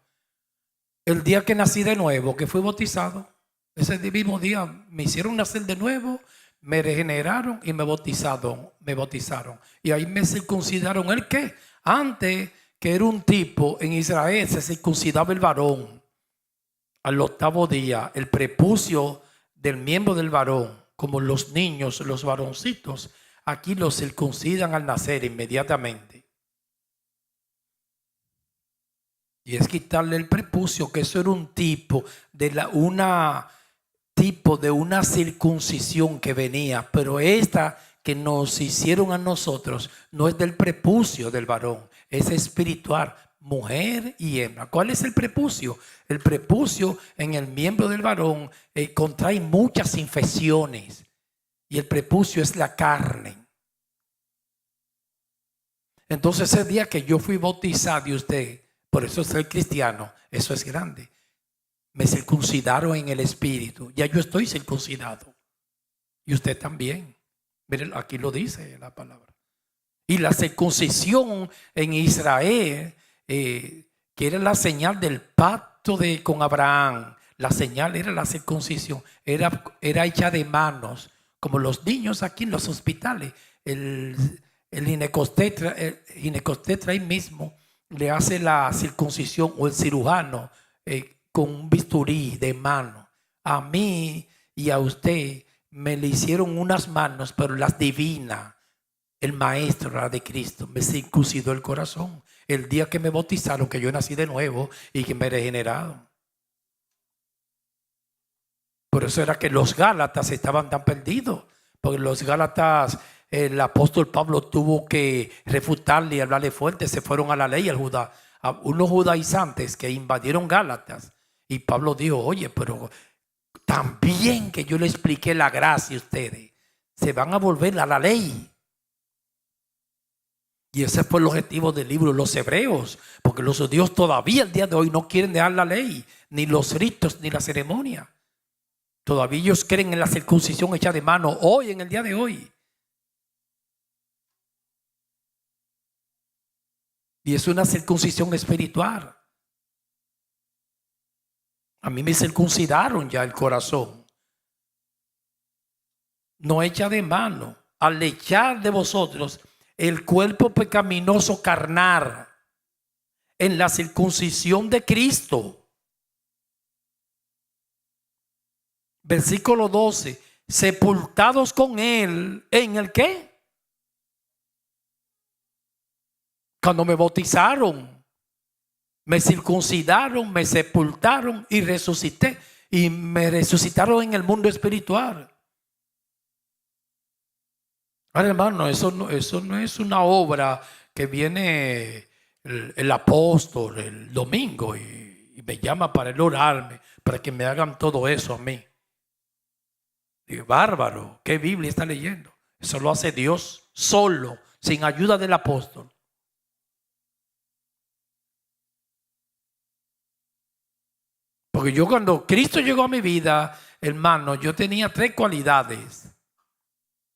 S1: El día que nací de nuevo, que fui bautizado. Ese mismo día me hicieron nacer de nuevo, me regeneraron y me bautizaron. Y ahí me circuncidaron. ¿El qué? Antes, que era un tipo en Israel, se circuncidaba el varón. Al 8º día, el prepucio del miembro del varón, como los niños, los varoncitos, aquí lo circuncidan al nacer inmediatamente. Y es quitarle el prepucio, que eso era un tipo de una circuncisión que venía, pero esta que nos hicieron a nosotros no es del prepucio del varón, es espiritual, mujer y hembra. ¿Cuál es el prepucio? El prepucio en el miembro del varón contrae muchas infecciones y el prepucio es la carne. Entonces ese día que yo fui bautizado y usted, por eso soy cristiano, eso es grande. Me circuncidaron en el espíritu. Ya yo estoy circuncidado. Y usted también. Miren, aquí lo dice la palabra. Y la circuncisión en Israel, que era la señal del pacto con Abraham. La señal era la circuncisión. Era hecha de manos. Como los niños aquí en los hospitales. El ginecostetra ahí mismo le hace la circuncisión, o el cirujano con un bisturí de mano. A mí y a usted me le hicieron unas manos, pero las divinas. El maestro, la de Cristo, me circuncidó el corazón el día que me bautizaron, que yo nací de nuevo y que me regeneraron. Por eso era que los Gálatas estaban tan perdidos, porque los Gálatas, el apóstol Pablo tuvo que refutarle y hablarle fuerte. Se fueron a la ley, a unos judaizantes que invadieron Gálatas. Y Pablo dijo: oye, pero también que yo le expliqué la gracia a ustedes, se van a volver a la ley. Y ese fue el objetivo del libro de los Hebreos, porque los judíos todavía el día de hoy no quieren dejar la ley, ni los ritos, ni la ceremonia. Todavía ellos creen en la circuncisión hecha de mano hoy, en el día de hoy. Y es una circuncisión espiritual. A mí me circuncidaron ya el corazón. No hecha de mano. Al echar de vosotros el cuerpo pecaminoso carnal en la circuncisión de Cristo. Versículo 12. Sepultados con él. ¿En el qué? Cuando me bautizaron, me circuncidaron, me sepultaron y resucité. Y me resucitaron en el mundo espiritual. Ahora, hermano, eso no es una obra que viene el apóstol el domingo y me llama para el orarme, para que me hagan todo eso a mí. Y bárbaro, ¿qué Biblia está leyendo? Eso lo hace Dios solo, sin ayuda del apóstol. Porque yo, cuando Cristo llegó a mi vida, hermano, yo tenía 3 cualidades.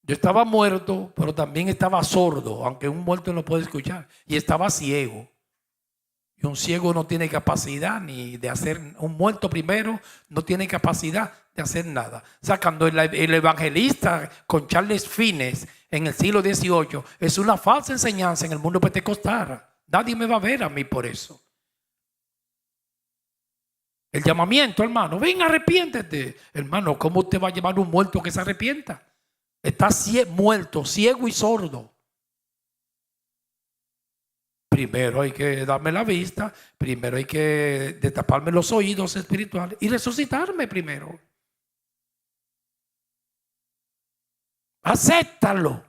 S1: Yo estaba muerto, pero también estaba sordo, aunque un muerto no puede escuchar. Y estaba ciego. Y un ciego no tiene capacidad ni de hacer, un muerto primero no tiene capacidad de hacer nada. O sea, cuando el evangelista con Charles Fiennes en el siglo XVIII es una falsa enseñanza en el mundo pentecostal. Nadie me va a ver a mí por eso. El llamamiento, hermano, ven, arrepiéntete. Hermano, ¿cómo usted va a llevar a un muerto que se arrepienta? Está muerto, ciego y sordo. Primero hay que darme la vista, primero hay que destaparme los oídos espirituales y resucitarme primero. Acéptalo.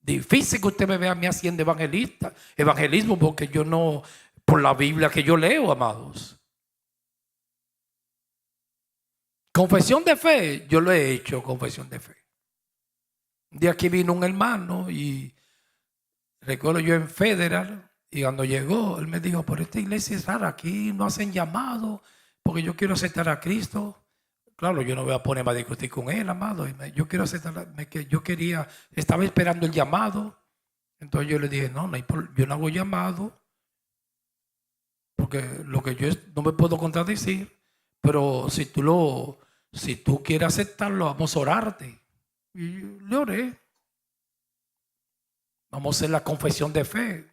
S1: Difícil que usted me vea a mí haciendo evangelismo, porque yo no, por la Biblia que yo leo, amados. Confesión de fe, yo lo he hecho, confesión de fe. De aquí vino un hermano y recuerdo yo en Federal, y cuando llegó, él me dijo: por esta iglesia es rara, aquí no hacen llamado, porque yo quiero aceptar a Cristo. Claro, yo no voy a ponerme a discutir con él, amado. Yo quiero aceptar, estaba esperando el llamado. Entonces yo le dije: no, yo no hago llamado, porque lo que yo no me puedo contradecir, pero si tú quieres aceptarlo, vamos a orarte. Y le oré. Vamos a hacer la confesión de fe.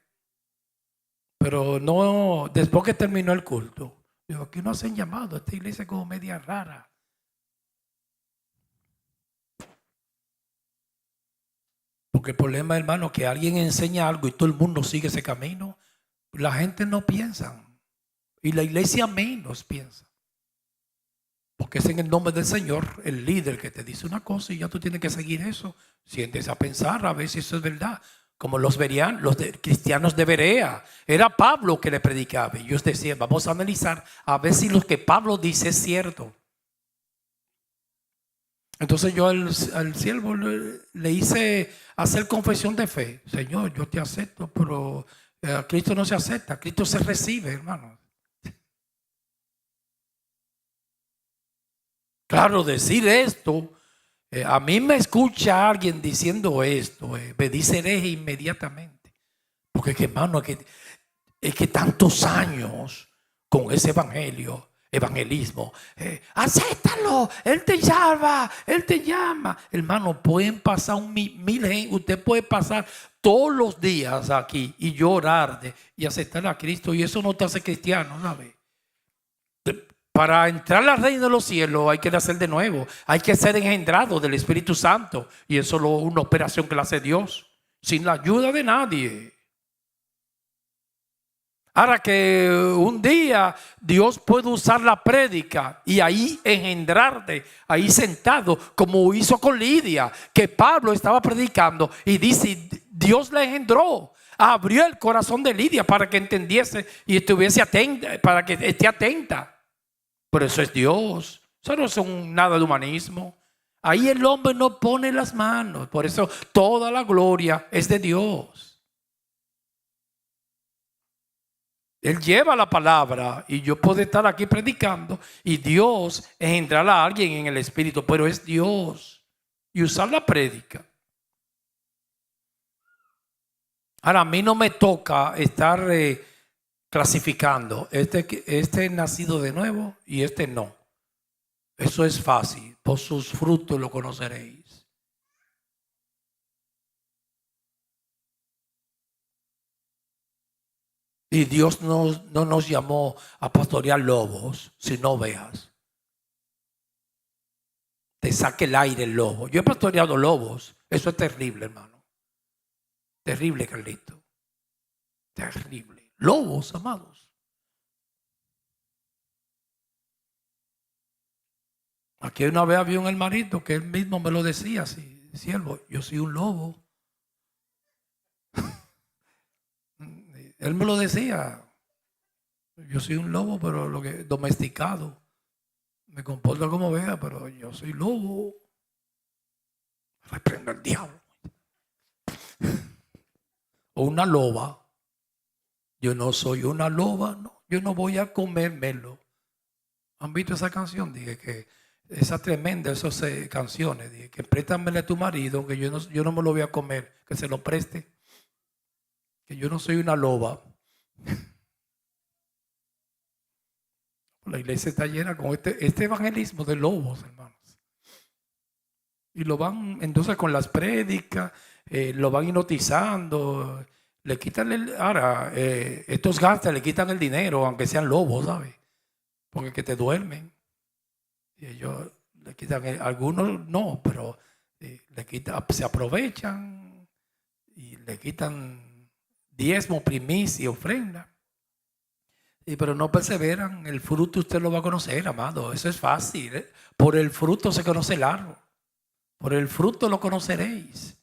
S1: Pero no, después que terminó el culto, digo: aquí no hacen llamado, esta iglesia es como media rara. Porque el problema, hermano, que alguien enseña algo y todo el mundo sigue ese camino. La gente no piensa. Y la iglesia menos piensa. Porque es en el nombre del Señor el líder que te dice una cosa y ya tú tienes que seguir eso. Sientes a pensar a ver si eso es verdad. Como los verían los cristianos de Berea. Era Pablo que le predicaba. Y ellos decían, vamos a analizar a ver si lo que Pablo dice es cierto. Entonces yo al siervo le hice hacer confesión de fe. Señor, yo te acepto, pero Cristo no se acepta, Cristo se recibe, hermano. Claro, decir esto, a mí me escucha alguien diciendo esto, me dice hereje inmediatamente. Porque hermano, es que tantos años con ese evangelismo, acéptalo, Él te salva, Él te llama. Hermano, pueden pasar mil, usted puede pasar todos los días aquí y llorar y aceptar a Cristo, y eso no te hace cristiano, ¿sabe? Para entrar al reino de los cielos hay que nacer de nuevo, hay que ser engendrado del Espíritu Santo, y eso es una operación que la hace Dios, sin la ayuda de nadie. Ahora que un día Dios puede usar la prédica y ahí engendrarte, ahí sentado, como hizo con Lidia, que Pablo estaba predicando y dice, Dios la engendró, abrió el corazón de Lidia para que entendiese y estuviese atenta, para que esté atenta. Pero eso es Dios, eso no es nada de humanismo. Ahí el hombre no pone las manos, por eso toda la gloria es de Dios. Él lleva la palabra y yo puedo estar aquí predicando y Dios engendrará a alguien en el espíritu, pero es Dios. Y usar la prédica. Ahora, a mí no me toca estar clasificando. Este nacido de nuevo y este no. Eso es fácil. Por sus frutos lo conoceréis. Y Dios no nos llamó a pastorear lobos, sino ovejas. Te saque el aire el lobo. Yo he pastoreado lobos. Eso es terrible, hermano. Terrible, Carlito. Terrible. Lobos, amados. Aquí una vez había un hermanito que él mismo me lo decía así, siervo, yo soy un lobo. Él me lo decía. Yo soy un lobo, pero lo que domesticado. Me comporto como oveja, pero yo soy lobo. Reprendo al diablo. O una loba. Yo no soy una loba, no. Yo no voy a comérmelo. ¿Han visto esa canción? Dije que esa tremenda, esas canciones. Dije que préstamele a tu marido, que yo no me lo voy a comer, que se lo preste. Que yo no soy una loba. La iglesia está llena con este evangelismo de lobos, hermanos. Y lo van, entonces con las prédicas, lo van hipnotizando, le quitan ahora, estos gastos le quitan el dinero, aunque sean lobos, ¿sabes? Porque que te duermen. Y ellos le quitan, algunos no, pero le quitan, se aprovechan y le quitan diezmo, primicia y ofrenda. Pero no perseveran, el fruto usted lo va a conocer, amado. Eso es fácil, ¿eh? Por el fruto se conoce el árbol. Por el fruto lo conoceréis.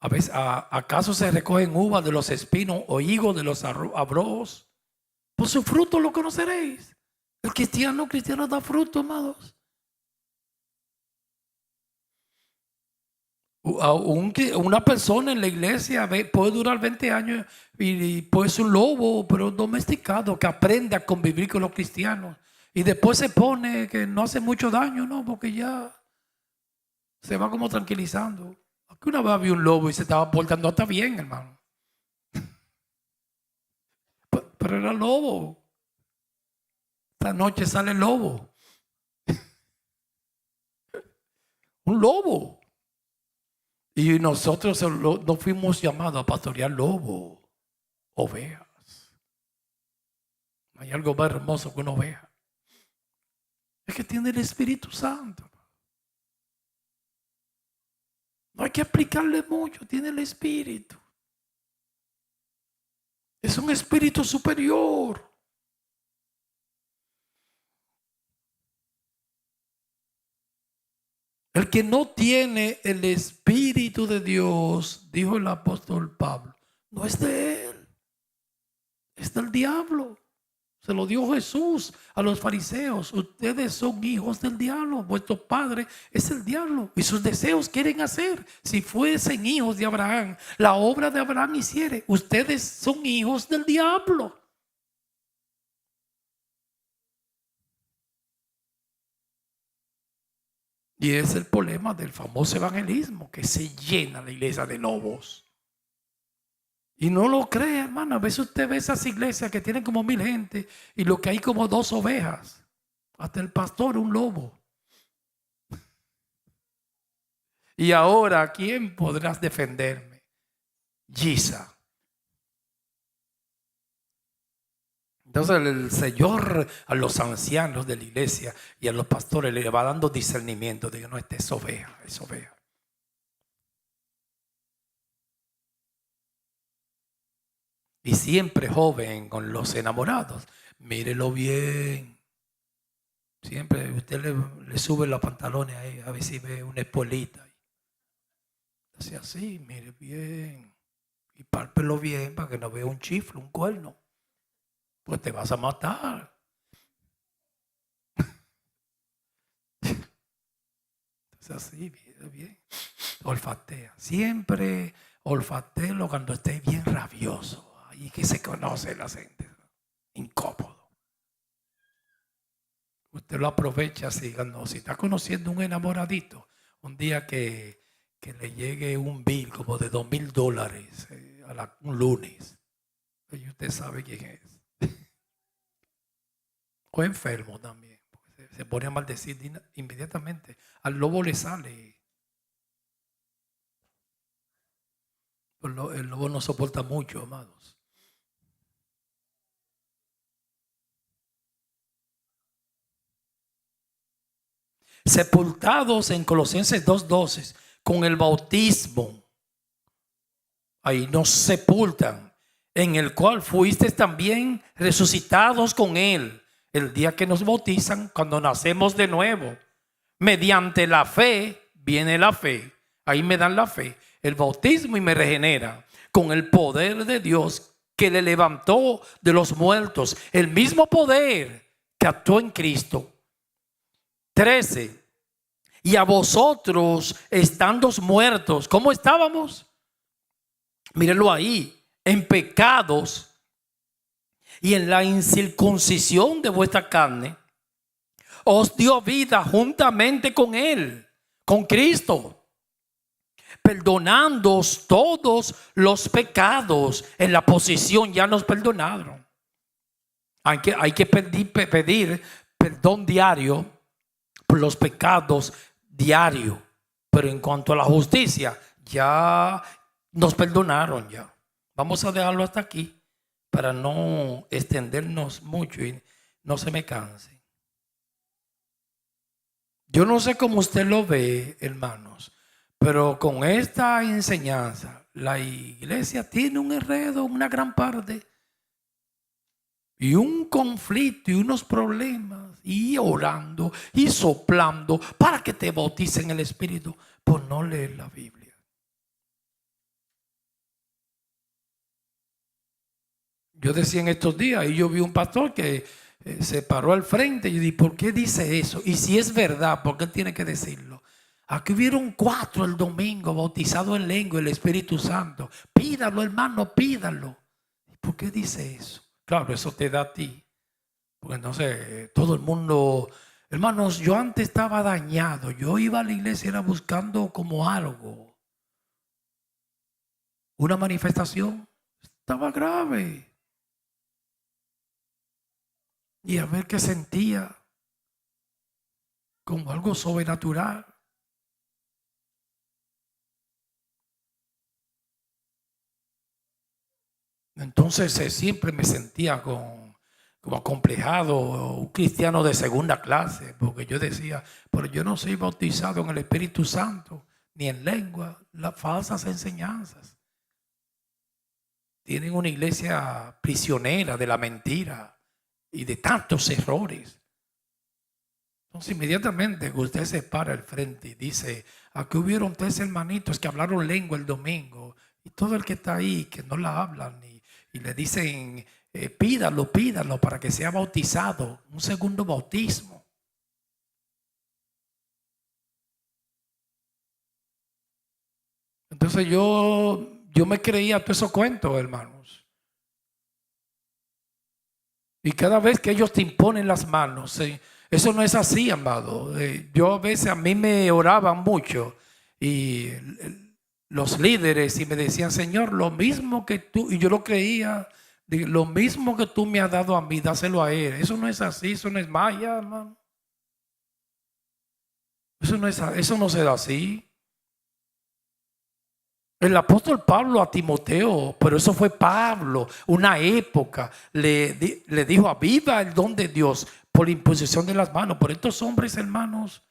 S1: A veces, ¿acaso se recogen uvas de los espinos o higos de los abrojos? Por su fruto lo conoceréis. El cristiano da fruto, amados. Una persona en la iglesia puede durar 20 años y puede ser un lobo, pero domesticado, que aprende a convivir con los cristianos. Y después se pone que no hace mucho daño, ¿no? Porque ya se va como tranquilizando. Aquí una vez había un lobo y se estaba portando hasta bien, hermano. Pero era lobo. Esta noche sale el lobo. Un lobo. Y nosotros no fuimos llamados a pastorear lobo, ovejas. Hay algo más hermoso que una oveja. Es que tiene el Espíritu Santo. No hay que explicarle mucho, tiene el Espíritu. Es un espíritu superior. El que no tiene el Espíritu de Dios, dijo el apóstol Pablo, no es de él, es del diablo. Se lo dio Jesús a los fariseos. Ustedes son hijos del diablo. Vuestro padre es el diablo. Y sus deseos quieren hacer. Si fuesen hijos de Abraham, la obra de Abraham hiciere. Ustedes son hijos del diablo. Y es el problema del famoso evangelismo, que se llena la iglesia de lobos. Y no lo cree, hermano. A veces usted ve esas iglesias que tienen como 1000 gente y lo que hay como 2 ovejas. Hasta el pastor un lobo. Y ahora, ¿quién podrás defenderme? Giza. Entonces el Señor a los ancianos de la iglesia y a los pastores le va dando discernimiento de que no, esta es oveja, es oveja. Y siempre joven con los enamorados, mírelo bien. Siempre usted le sube los pantalones ahí, a ver si ve una espuelita. Hace así, mire bien. Y pálpelo bien para que no vea un chifle, un cuerno. Pues te vas a matar. Es así, mire bien. Olfatea. Siempre olfatelo cuando esté bien rabioso. Ahí que se conoce la gente. Incómodo. Usted lo aprovecha así, cuando si está conociendo un enamoradito, un día que le llegue un bill como de $2000 un lunes. Y usted sabe quién es. O enfermo también. Se pone a maldecir inmediatamente. Al lobo le sale. El lobo no soporta mucho, amados. Sepultados en Colosenses 2:12 con el bautismo. Ahí nos sepultan, en el cual fuisteis también resucitados con él el día que nos bautizan, cuando nacemos de nuevo. Mediante la fe, viene la fe. Ahí me dan la fe, el bautismo, y me regenera con el poder de Dios que le levantó de los muertos. El mismo poder que actuó en Cristo. 13. Y a vosotros, estando muertos, ¿cómo estábamos? Mírenlo ahí, en pecados y en la incircuncisión de vuestra carne, os dio vida juntamente con él, con Cristo, perdonándoos todos los pecados. En la posición ya nos perdonaron. Hay que pedir perdón diario por los pecados diario, pero en cuanto a la justicia, ya nos perdonaron ya. Vamos a dejarlo hasta aquí para no extendernos mucho y no se me canse. Yo no sé cómo usted lo ve, hermanos, pero con esta enseñanza, la iglesia tiene un enredo, una gran parte, y un conflicto y unos problemas, y orando y soplando para que te bauticen el Espíritu por no leer la Biblia. Yo decía en estos días, y yo vi un pastor que se paró al frente, y yo dije, ¿por qué dice eso? Y si es verdad, ¿por qué él tiene que decirlo? Aquí hubieron 4 el domingo bautizados en lengua, el Espíritu Santo. Pídalo, hermano, pídalo. ¿Por qué dice eso? Claro, eso te da a ti. Porque entonces todo el mundo, hermanos, yo antes estaba dañado. Yo iba a la iglesia, era buscando como algo, una manifestación. Estaba grave. Y a ver qué sentía, como algo sobrenatural. Entonces siempre me sentía como acomplejado, un cristiano de segunda clase, porque yo decía, pero yo no soy bautizado en el Espíritu Santo. ni en lengua, las falsas enseñanzas. Tienen una iglesia prisionera de la mentira y de tantos errores. Entonces, inmediatamente que usted se para al frente y dice: aquí hubieron 3 hermanitos que hablaron lengua el domingo, y todo el que está ahí que no la hablan y le dicen: pídalo para que sea bautizado, un segundo bautismo. Entonces yo me creía todos esos cuentos, hermanos. Y cada vez que ellos te imponen las manos, eso no es así, amado. Yo a veces, a mí me oraban mucho y los líderes y me decían: Señor, lo mismo que tú, y yo lo creía, lo mismo que tú me has dado a mí, dáselo a él. Eso no es así, eso no es magia, hermano. Eso no se da así. El apóstol Pablo a Timoteo, pero eso fue Pablo, una época, le dijo: aviva el don de Dios por la imposición de las manos. Por estos hombres, hermanos,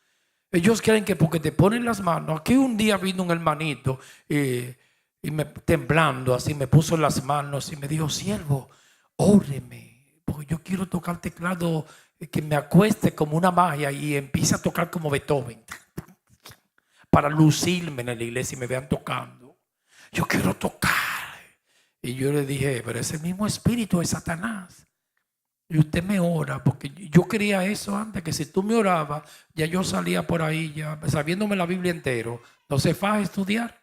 S1: ellos creen que porque te ponen las manos. Aquí un día vino un hermanito y me, temblando así, me puso las manos y me dijo: siervo, óreme, porque yo quiero tocar teclado, que me acueste como una magia y empiece a tocar como Beethoven, para lucirme en la iglesia y me vean tocando. Yo quiero tocar. Y yo le dije: pero ese mismo espíritu es Satanás. Y usted me ora, porque yo creía eso antes, que si tú me orabas, ya yo salía por ahí, ya sabiéndome la Biblia entero. No se fa a estudiar.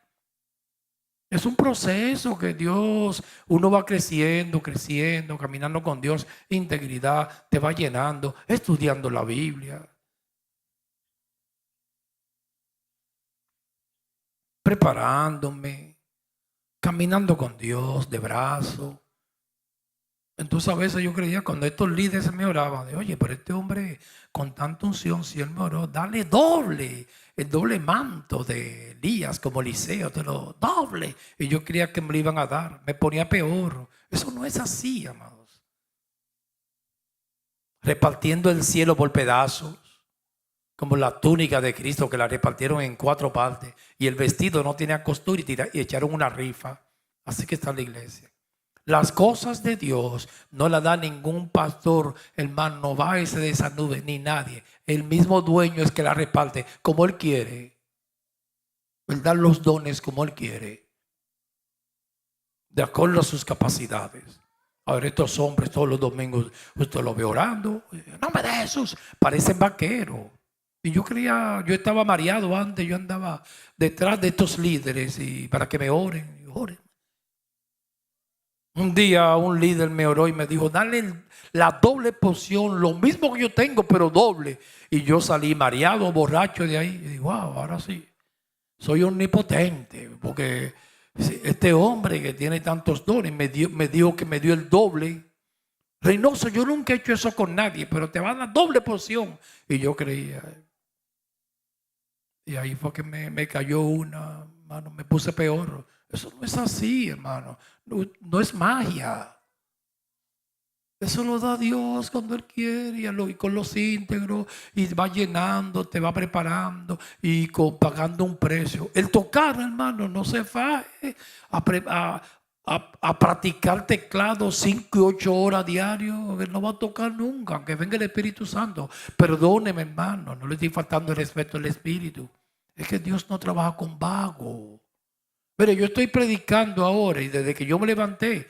S1: Es un proceso que Dios, uno va creciendo, caminando con Dios, integridad, te va llenando, estudiando la Biblia, preparándome, caminando con Dios de brazo. Entonces a veces yo creía, cuando estos líderes me oraban, de: oye, pero este hombre con tanta unción, si él me oró, dale doble, el doble manto de Elías como Eliseo, te lo doble. Y yo creía que me lo iban a dar, me ponía peor. Eso no es así, amados. Repartiendo el cielo por pedazos, como la túnica de Cristo, que la repartieron en 4 partes, y el vestido no tenía costura y echaron una rifa. Así que está la iglesia. Las cosas de Dios no las da ningún pastor, hermano, no va ese de esa nube, ni nadie. El mismo dueño es que la reparte como él quiere. Él da los dones como él quiere, de acuerdo a sus capacidades. Ahora estos hombres todos los domingos usted los ve orando. No me de esos, parecen vaqueros. Y yo creía, yo estaba mareado antes, yo andaba detrás de estos líderes y para que me oren, oren. Un día un líder me oró y me dijo: dale la doble porción, lo mismo que yo tengo, pero doble. Y yo salí mareado, borracho de ahí. Y digo: wow, ahora sí, soy omnipotente. Porque este hombre que tiene tantos dones me dijo que me dio el doble. Reynoso, yo nunca he hecho eso con nadie, pero te van a dar doble porción. Y yo creía. Y ahí fue que me cayó una, hermano, me puse peor. Eso no es así, hermano. No, no es magia. Eso lo da Dios cuando Él quiere, y con los íntegros, y va llenando, te va preparando y pagando un precio. El tocar, hermano, no se faje a practicar teclado 5 y 8 horas diario. Él no va a tocar nunca, aunque venga el Espíritu Santo. Perdóneme, hermano, no le estoy faltando el respeto al Espíritu. Es que Dios no trabaja con vago. Pero yo estoy predicando ahora, y desde que yo me levanté,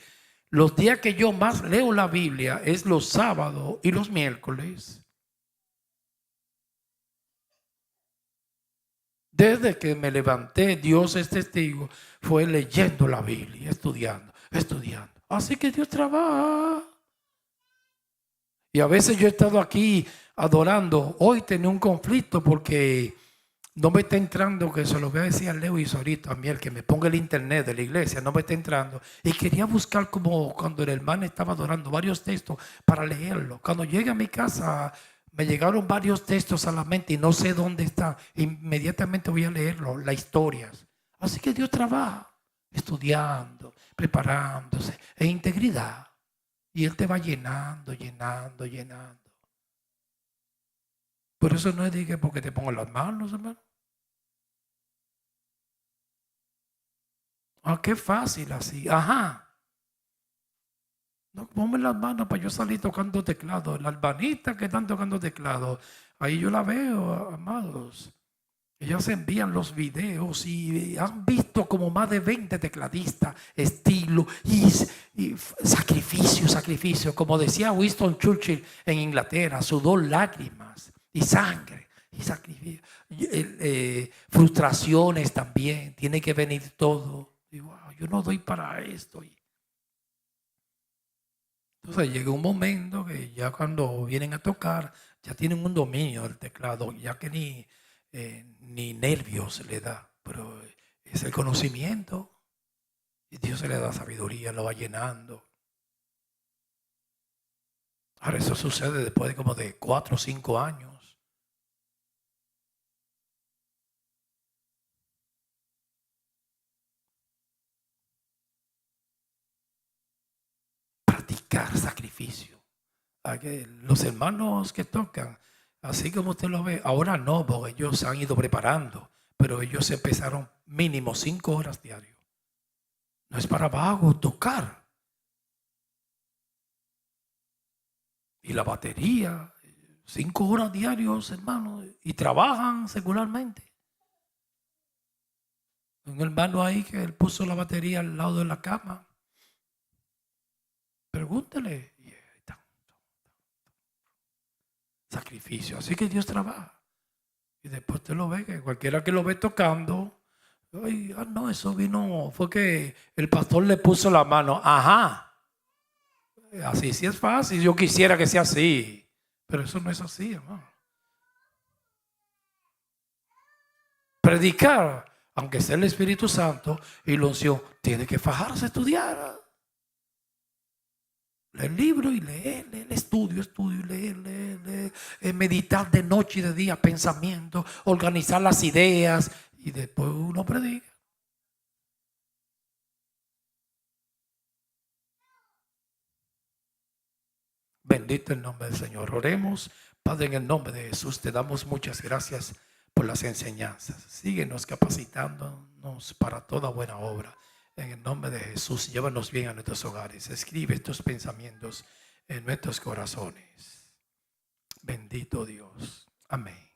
S1: los días que yo más leo la Biblia es los sábados y los miércoles. Desde que me levanté, Dios es testigo, fue leyendo la Biblia, estudiando. Así que Dios trabaja. Y a veces yo he estado aquí adorando. Hoy tenía un conflicto porque no me está entrando, que se lo voy a decir a Leo y ahorita a mí, el que me ponga el internet de la iglesia, no me está entrando. Y quería buscar, como cuando el hermano estaba adorando, varios textos para leerlo. Cuando llegué a mi casa, me llegaron varios textos a la mente y no sé dónde están. Inmediatamente voy a leerlo, las historias. Así que Dios trabaja estudiando, preparándose, en integridad. Y Él te va llenando, llenando, llenando. Por eso no es de que porque te pongo las manos, hermano. Ah, qué fácil así. Ajá. No, ponme las manos para yo salir tocando teclado. La albanita que están tocando teclado. Ahí yo la veo, amados. Ellos envían los videos y han visto como más de 20 tecladistas, estilo y sacrificio, sacrificio. Como decía Winston Churchill en Inglaterra, sudor, lágrimas y sangre y sacrificio. Frustraciones también, tiene que venir todo. Y, wow, yo no doy para esto. Entonces llega un momento que ya cuando vienen a tocar, ya tienen un dominio del teclado, ya que ni nervios le da, pero es el conocimiento y Dios se le da sabiduría, lo va llenando. Ahora eso sucede después de como de 4 o 5 años. Practicar sacrificio. A que los hermanos que tocan, así como usted lo ve, ahora no, porque ellos se han ido preparando, pero ellos empezaron mínimo 5 horas diarias. No es para vago tocar. Y la batería, 5 horas diarios, hermano, y trabajan secularmente. Un hermano ahí que él puso la batería al lado de la cama. Pregúntele. Sacrificio. Así que Dios trabaja. Y después usted lo ve, que cualquiera que lo ve tocando, ay, no, eso vino, fue que el pastor le puso la mano. Ajá. Así sí es fácil. Yo quisiera que sea así. Pero eso no es así, hermano. Predicar, aunque sea el Espíritu Santo y la unción, tiene que fajarse a estudiar. Leer libro y leer, estudio, leer, meditar de noche y de día, pensamiento, organizar las ideas y después uno predica. Bendito el nombre del Señor. Oremos. Padre, en el nombre de Jesús, te damos muchas gracias por las enseñanzas. Síguenos capacitándonos para toda buena obra. En el nombre de Jesús, llévanos bien a nuestros hogares. Escribe estos pensamientos en nuestros corazones. Bendito Dios. Amén.